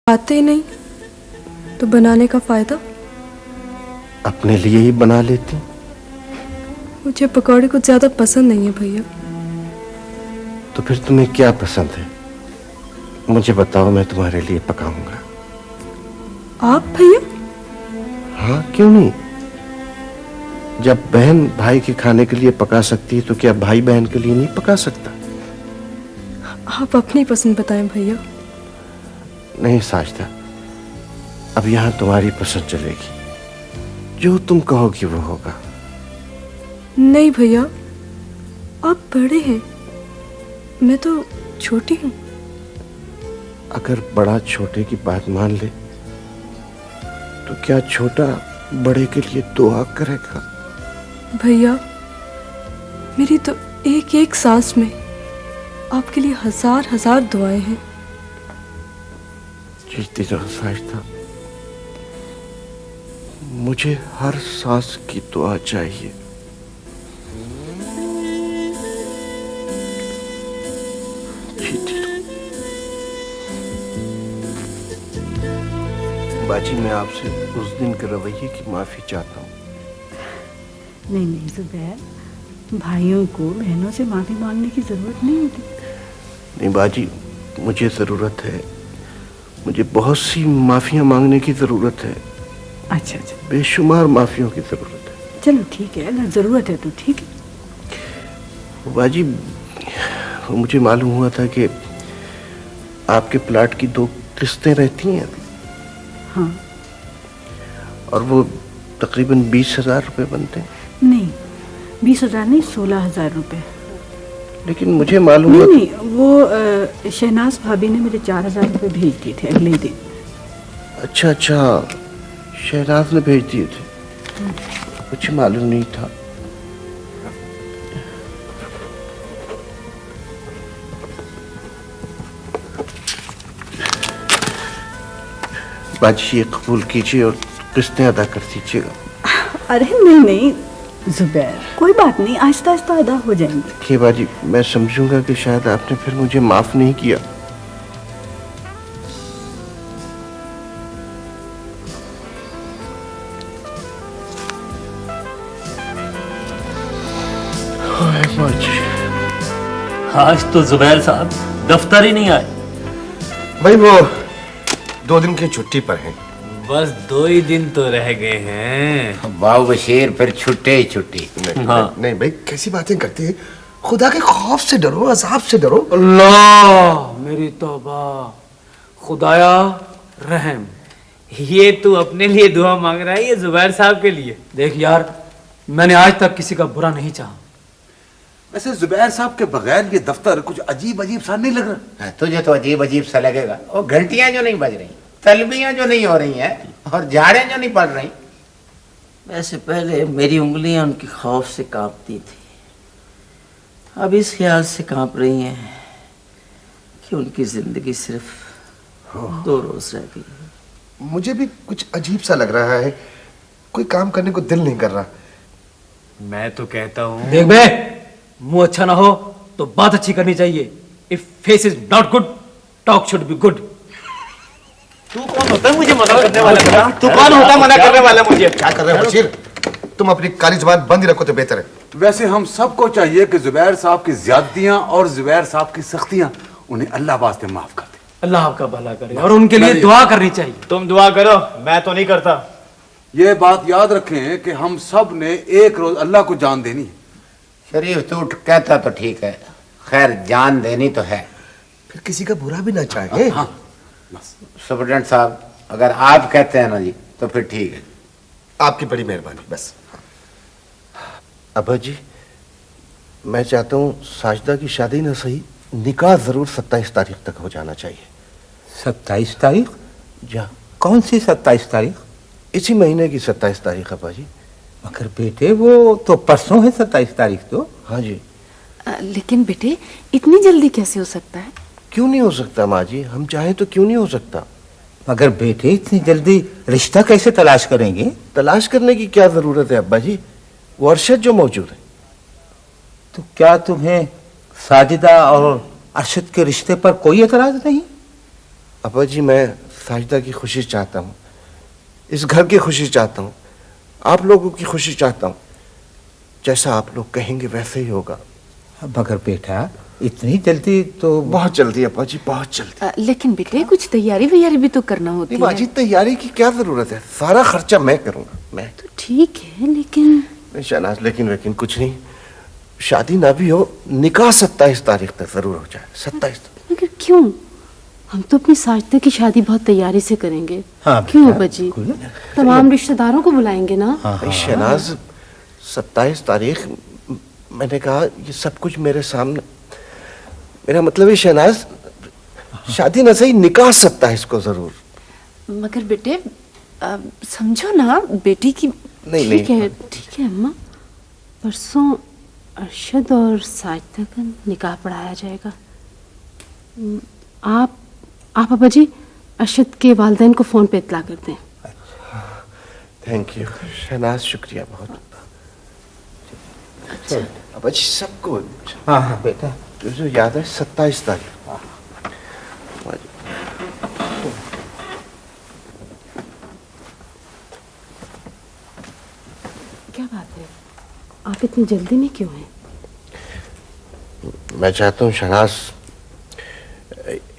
आते ही नहीं तो बनाने का फायदा? अपने लिए ही बना लेती। मुझे पकौड़े कुछ ज्यादा पसंद नहीं है भैया। तो फिर तुम्हें क्या पसंद है? मुझे बताओ, मैं तुम्हारे लिए पकाऊंगा। आप भैया? हाँ, क्यों नहीं? जब बहन भाई के खाने के लिए पका सकती है तो क्या भाई बहन के लिए नहीं पका सकता? आप अपनी पसंद बताएं भैया। नहीं साजदा, अब यहाँ तुम्हारी पसंद चलेगी। जो तुम कहोगी वो होगा। नहीं भैया, आप बड़े हैं, मैं तो छोटी हूँ। अगर बड़ा छोटे की बात मान ले तो क्या छोटा बड़े के लिए दुआ करेगा? भैया, मेरी तो एक एक सांस में आपके लिए हजार हजार दुआएं हैं। जीती रहो साजदा, मुझे हर सांस की दुआ चाहिए। जीती रहो। बाजी, मैं आपसे उस दिन के रवैये की माफी चाहता हूँ। नहीं नहीं जुबैर, भाइयों को बहनों से माफी मांगने की जरूरत नहीं होती। नहीं बाजी, मुझे जरूरत है। मुझे बहुत सी माफियां मांगने की जरूरत है। अच्छा अच्छा, बेशुमार माफियों की जरूरत है। चलो ठीक है, अगर जरूरत है तो ठीक है। बाजी, मुझे मालूम हुआ था कि आपके प्लाट की 2 किस्तें रहती हैं। हाँ। और वो तकरीबन 20,000 रुपए बनते हैं। नहीं, 20,000 नहीं, 16,000 रुपए। लेकिन मुझे मालूम हुआ। नहीं, वो शहनाज भाभी ने मुझे 4,000 रुपए भेज दिए थे अगले दिन। अच्छा अच्छा, शहनाज ने भेज दिए थे, मुझे मालूम नहीं था। बाजी, ये कबूल कीजिए और किस्तें अदा कर दीजिएगा। अरे नहीं नहीं जुबैर, कोई बात नहीं, आहिस्ता आहिस्ता अदा हो जाएंगे। देखिए बाजी, मैं समझूंगा कि शायद आपने फिर मुझे माफ नहीं किया। बाजी, आज तो जुबैर साहब दफ्तर ही नहीं आए। भाई वो 2 दिन की छुट्टी पर हैं। बस 2 ही दिन तो रह गए हैं। वाह बशीर, फिर छुट्टे ही छुट्टी। नहीं भाई, कैसी बातें करते हैं? खुदा के खौफ से डरो, अजाब से डरो। अल्लाह, मेरी तौबा, खुदाया रहम। ये तू अपने लिए दुआ मांग रहा है, ये जुबैर साहब के लिए? देख यार, मैंने आज तक किसी का बुरा नहीं चाहा। वैसे जुबैर साहब के बगैर ये दफ्तर कुछ अजीब अजीब सा नहीं लग रहा? तुझे तो अजीब अजीब सा लगेगा। वो घंटियां जो नहीं बज रही, तलबियां जो नहीं हो रही हैं, और झाड़ें जो नहीं पड़ रही। वैसे पहले मेरी उंगलियां उनके खौफ से कांपती थी, अब इस ख्याल से कांप रही हैं कि उनकी जिंदगी सिर्फ 2 रोज रह गई है। मुझे भी कुछ अजीब सा लग रहा है, कोई काम करने को दिल नहीं कर रहा। मैं तो कहता हूँ देख बे, मुंह अच्छा ना हो तो बात अच्छी करनी चाहिए। If face is not good, talk should be good. तू कौन होता है मुझे मना करने वाला? तू कौन होता है मना करने वाला मुझे? क्या कर रहे हो बशीर? तुम अपनी काली जुबान बंद ही रखो तो बेहतर है। वैसे हम सबको चाहिए कि जुबैर साहब की ज्यादतियां और जुबैर साहब की सख्तियां उन्हें अल्लाह वास्ते माफ कर दे। अल्लाह आपका भला करे, और उनके लिए दुआ करनी चाहिए। तुम दुआ करो, मैं तो नहीं करता। ये बात याद रखें कि हम सब ने एक रोज अल्लाह को जान देनी है। शरीफ तू कहता तो ठीक है, खैर जान देनी तो है। फिर किसी का बुरा भी ना चाहे। हाँ, सुप्रिटेंडेंट साहब, अगर आप कहते हैं ना जी तो फिर ठीक है। आपकी बड़ी मेहरबानी। बस अब्बा जी, मैं चाहता हूँ साजिदा की शादी ना सही, निकाह जरूर 27 तारीख तक हो जाना चाहिए। 27 तारीख? जा। कौन सी 27 तारीख? इसी महीने की 27 तारीख अब्बा जी। मगर बेटे वो तो परसों है 27 तारीख तो। हाँ जी। लेकिन बेटे इतनी जल्दी कैसे हो सकता है? क्यों नहीं हो सकता माँ जी, हम चाहें तो क्यों नहीं हो सकता। मगर बेटे इतनी जल्दी रिश्ता कैसे तलाश करेंगे? तलाश करने की क्या जरूरत है अब्बा जी, वो अरशद जो मौजूद है। तो क्या तुम्हें साजिदा और अरशद के रिश्ते पर कोई एतराज नहीं? अब्बा जी, मैं साजिदा की खुशी चाहता हूँ, इस घर की खुशी चाहता हूँ, आप लोगों की खुशी चाहता हूँ। जैसा आप लोग कहेंगे वैसे ही होगा। मगर बेटा इतनी जल्दी तो? बहुत जल्दी अब्बा जी, बहुत जल्दी। लेकिन बेटे कुछ तैयारी वैयारी भी तो करना होती है। माँ जी, तैयारी की क्या जरूरत है, सारा खर्चा मैं करूंगा। मैं तो ठीक है, लेकिन शहनाज, लेकिन कुछ नहीं, शादी ना भी हो, निकाह 27 तारीख तक जरूर हो जाए। 27 तारीख। मगर क्यों? हम तो अपनी साजिदा की शादी बहुत तैयारी से करेंगे। हाँ, क्यों अब्बा जी? तमाम रिश्तेदारों को बुलाएंगे ना। शहनाज, 27 तारीख, मैंने कहा ये सब कुछ मेरे सामने, मेरा मतलब है शहनाज, शादी न सही, निकाह 27 को जरूर। मगर बेटे समझो ना, बेटी की। नहीं ठीक है अम्मा, परसों अरशद और साजिदा का निकाह पढ़ाया जाएगा। आप अब्बा जी अरशद के वालिदैन को फोन पे इत्तला कर दें। थैंक यू शहनाज, शुक्रिया बहुत। अच्छा अब्बा जी सबको। हाँ बेटा, तुझे याद है 27 तारीख? क्या बात है, आप इतनी जल्दी में क्यों हैं? मैं चाहता हूँ शहनाज,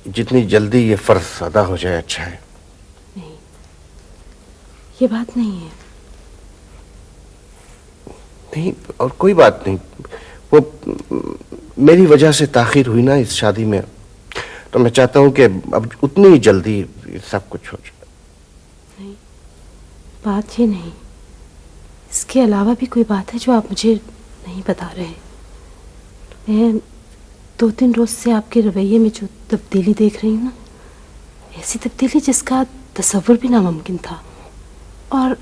जितनी जल्दी ये फर्ज अदा हो जाए अच्छा है। नहीं, ये बात नहीं है। नहीं, और कोई बात नहीं, वो मेरी वजह से ताखिर हुई ना इस शादी में, तो मैं चाहता हूँ कि अब उतनी ही जल्दी सब कुछ हो जाए। नहीं, बात ये नहीं, इसके अलावा भी कोई बात है जो आप मुझे नहीं बता रहे। मैं 2-3 रोज से आपके रवैये में जो तब्दीली देख रही हूँ ना, ऐसी तब्दीली जिसका तसव्वुर भी नामुमकिन था। और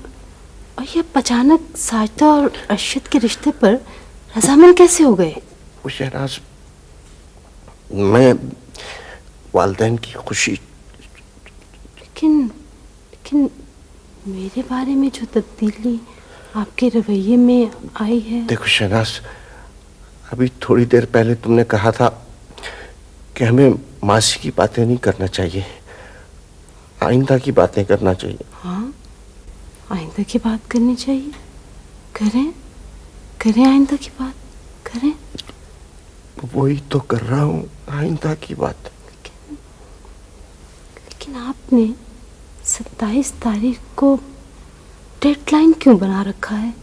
ये अचानक साजिदा और अरशद के रिश्ते पर रजामंद कैसे हो गए? वो शहनाज, मैं वालिदैन की खुशी। लेकिन मेरे बारे में जो तब्दीली आपके रवैये में आई है। देखो शहनाज, अभी थोड़ी देर पहले तुमने कहा था कि हमें मासी की बातें नहीं करना चाहिए, आइंदा की बातें करना चाहिए। हाँ, आइंदा की बात करनी चाहिए। करें आइंदा की बात करें। वही तो कर रहा हूँ, आइंदा की बात। लेकिन आपने 27 तारीख को डेडलाइन क्यों बना रखा है?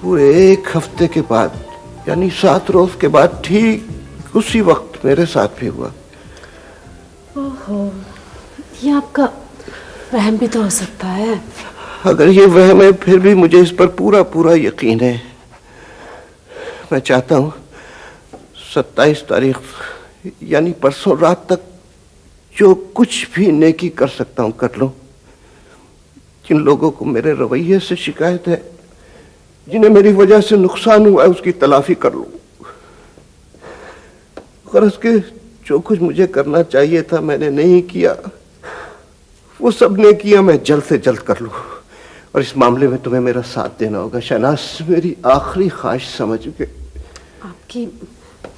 पूरे एक हफ्ते के बाद यानी 7 रोज के बाद ठीक उसी वक्त मेरे साथ भी हुआ। ओहो, ये आपका वहम भी तो हो सकता है। अगर ये वहम है फिर भी मुझे इस पर पूरा पूरा यकीन है। मैं चाहता हूँ 27 तारीख यानी परसों रात तक जो कुछ भी नेकी कर सकता हूँ कर लूँ। जिन लोगों को मेरे रवैये से शिकायत है, जिन्हें मेरी वजह से नुकसान हुआ है, उसकी तलाफी कर लूँ। गरज के जो कुछ मुझे करना चाहिए था मैंने नहीं किया, वो सब ने किया, मैं जल्द से जल्द कर लूँ। और इस मामले में तुम्हें मेरा साथ देना होगा शहनाज, मेरी आखिरी ख्वाहिश समझ के।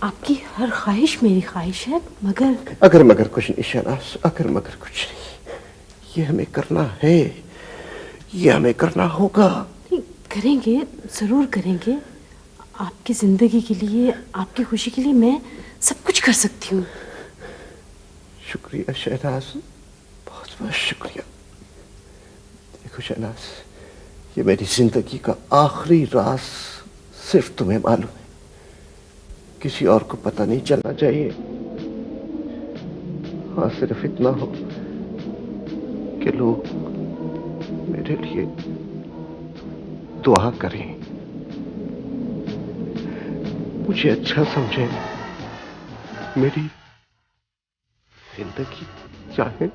आपकी हर ख्वाहिश मेरी ख्वाहिश है, मगर अगर मगर कुछ नहीं शहनाज, अगर मगर कुछ नहीं। ये हमें करना है, ये हमें करना होगा। करेंगे, जरूर करेंगे। आपकी जिंदगी के लिए, आपकी खुशी के लिए मैं सब कुछ कर सकती हूँ। शुक्रिया शहनाज, बहुत बहुत शुक्रिया। देखो शहनाज, ये मेरी जिंदगी का आखिरी राज सिर्फ तुम्हें मालूम है, किसी और को पता नहीं चलना चाहिए। हाँ, सिर्फ इतना हो कि लोग मेरे लिए दुआ करें, मुझे अच्छा समझें, मेरी जिंदगी चाहे।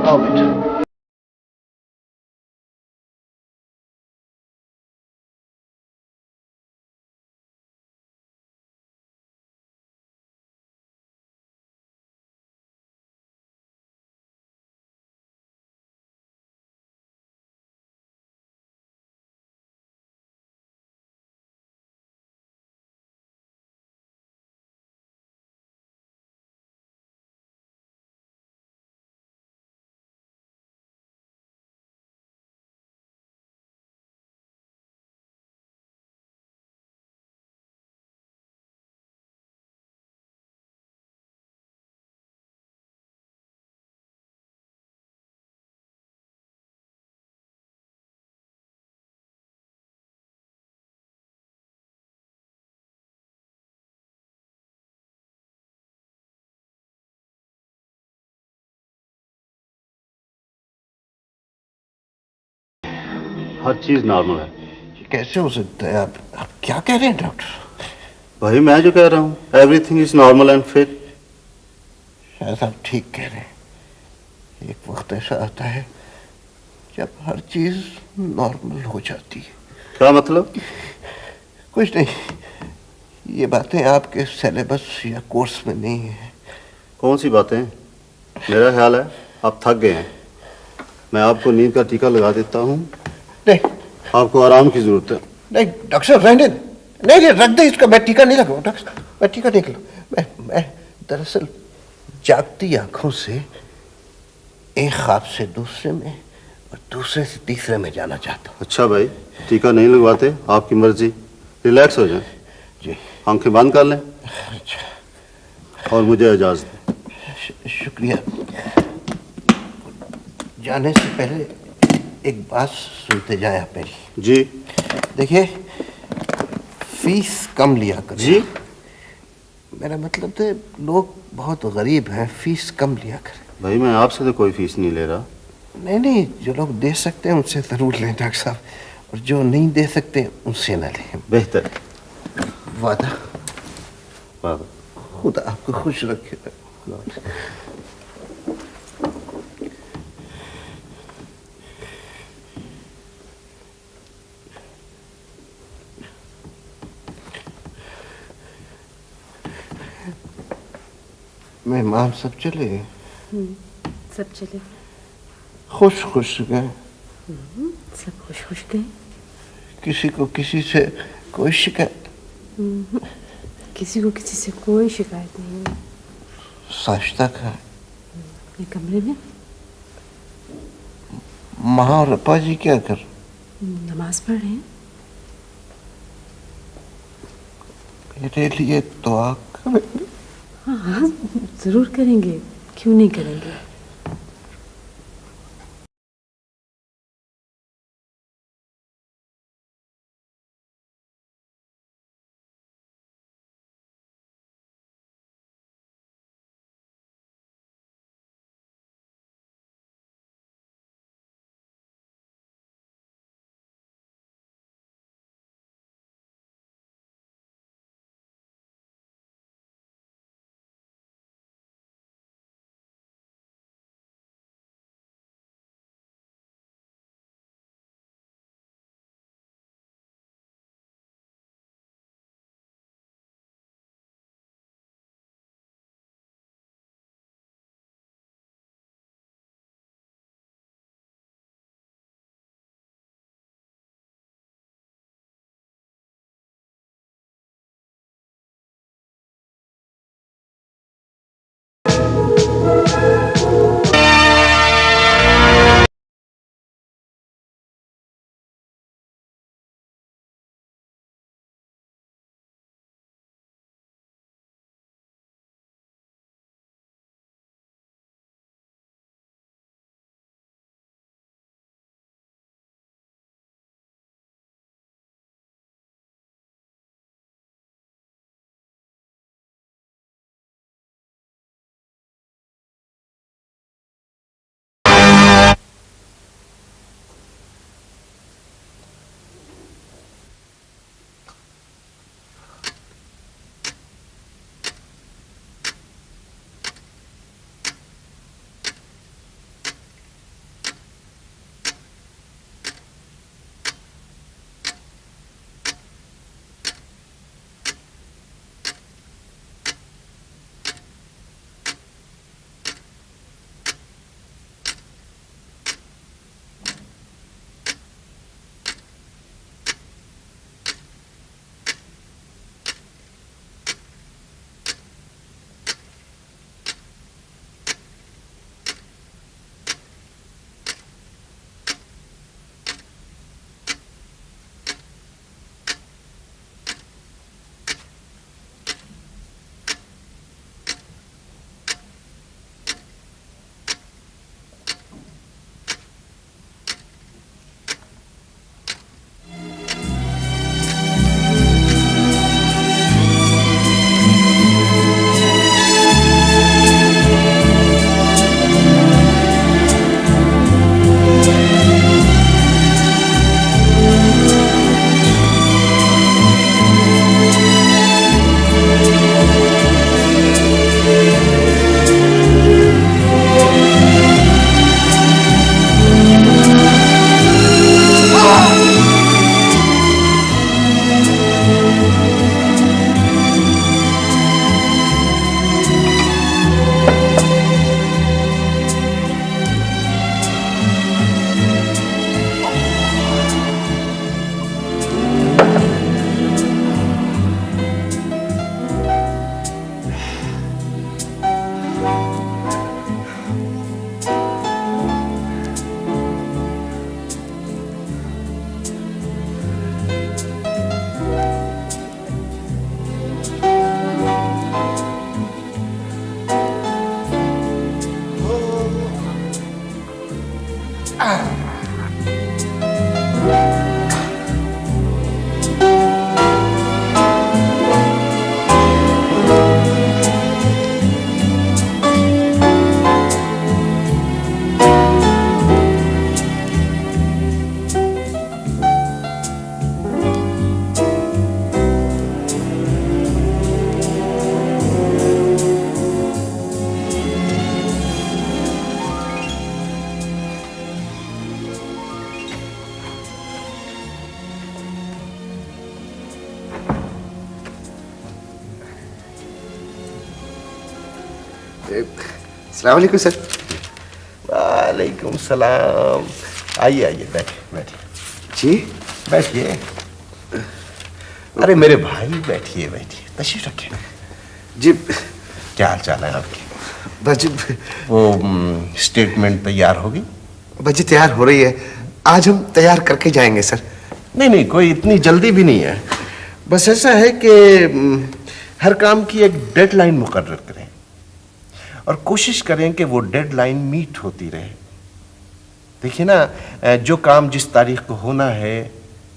आओ बेटा। हर चीज नॉर्मल है। कैसे हो सकता है? आप क्या कह रहे हैं डॉक्टर? भाई मैं जो कह रहा हूँ, everything is normal and fit. शायद आप ठीक कह रहे हैं। एक वक्त ऐसा आता है जब हर चीज नॉर्मल हो जाती है। क्या मतलब? कुछ नहीं, ये बातें आपके सिलेबस या कोर्स में नहीं है। कौन सी बातें? मेरा ख्याल है आप थक गए हैं। मैं आपको नींद का टीका लगा देता हूँ। नहीं, आपको आराम की जरूरत है। नहीं डॉक्टर साहब, रहने नहीं, रख दे इसका। मैं टीका नहीं लगाऊँ डॉक्टर साहब, मैं टीका नहीं लगाऊँ। मैं दरअसल जागती आंखों से एक ख्वाब से दूसरे में और दूसरे से तीसरे में जाना चाहता हूँ। अच्छा भाई, टीका नहीं लगवाते, आपकी मर्जी। रिलैक्स हो जाए जी, आंखें बंद कर लें और मुझे इजाजत दें। शुक्रिया। जाने से पहले एक बात सुनते जाए आप मेरी। जी। देखिए, फीस कम लिया करो। जी। मेरा मतलब तो लोग बहुत गरीब हैं, फीस कम लिया करें। भाई मैं आपसे तो कोई फीस नहीं ले रहा। नहीं नहीं, जो लोग दे सकते हैं उनसे ज़रूर लें डॉक्टर साहब, और जो नहीं दे सकते उनसे न लें। बेहतर। वादा। वादा। खुदा आपको खुश रखे। मेहमान सब चले गए? सब चले खुश खुश गए? सब खुश खुश गए। किसी को किसी से कोई शिकायत? किसी को किसी से कोई शिकायत नहीं है। साश्ता का ये कमरे में माँ और अपा जी क्या कर? नमाज पढ़ रहे हैं। मेरे लिए दुआ करें। हाँ हाँ, जरूर करेंगे, क्यों नहीं करेंगे। अस्सलाम वालेकुम सर। वालेकुम सलाम। आइए आइए, बैठिए बैठिए। जी बैठिए। अरे मेरे भाई, बैठिए बैठिए, तशरीफ रखिए। जी क्या हाल चाल है आपके? बस जी, वो स्टेटमेंट तैयार होगी? बस जी तैयार हो रही है, आज हम तैयार करके जाएंगे सर। नहीं नहीं, कोई इतनी जल्दी भी नहीं है। बस ऐसा है कि हर काम की एक डेडलाइन मुकर्रर करें और कोशिश करें कि वो डेडलाइन मीट होती रहे। देखिए ना, जो काम जिस तारीख को होना है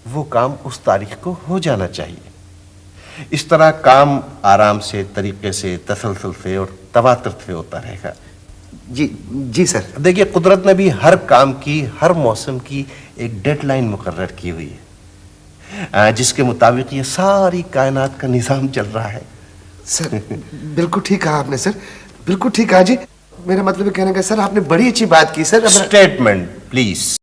वो काम उस तारीख को हो जाना चाहिए। इस तरह काम आराम से, तरीके से, तसलसल से और तवातर से होता रहेगा। जी जी सर। देखिए, कुदरत ने भी हर काम की, हर मौसम की एक डेडलाइन मुकर्रर की हुई है, जिसके मुताबिक ये सारी कायनात का निज़ाम चल रहा है। सर बिल्कुल ठीक कहा आपने सर, बिल्कुल ठीक कहा जी। मेरा मतलब कहने का सर, आपने बड़ी अच्छी बात की सर। Statement please.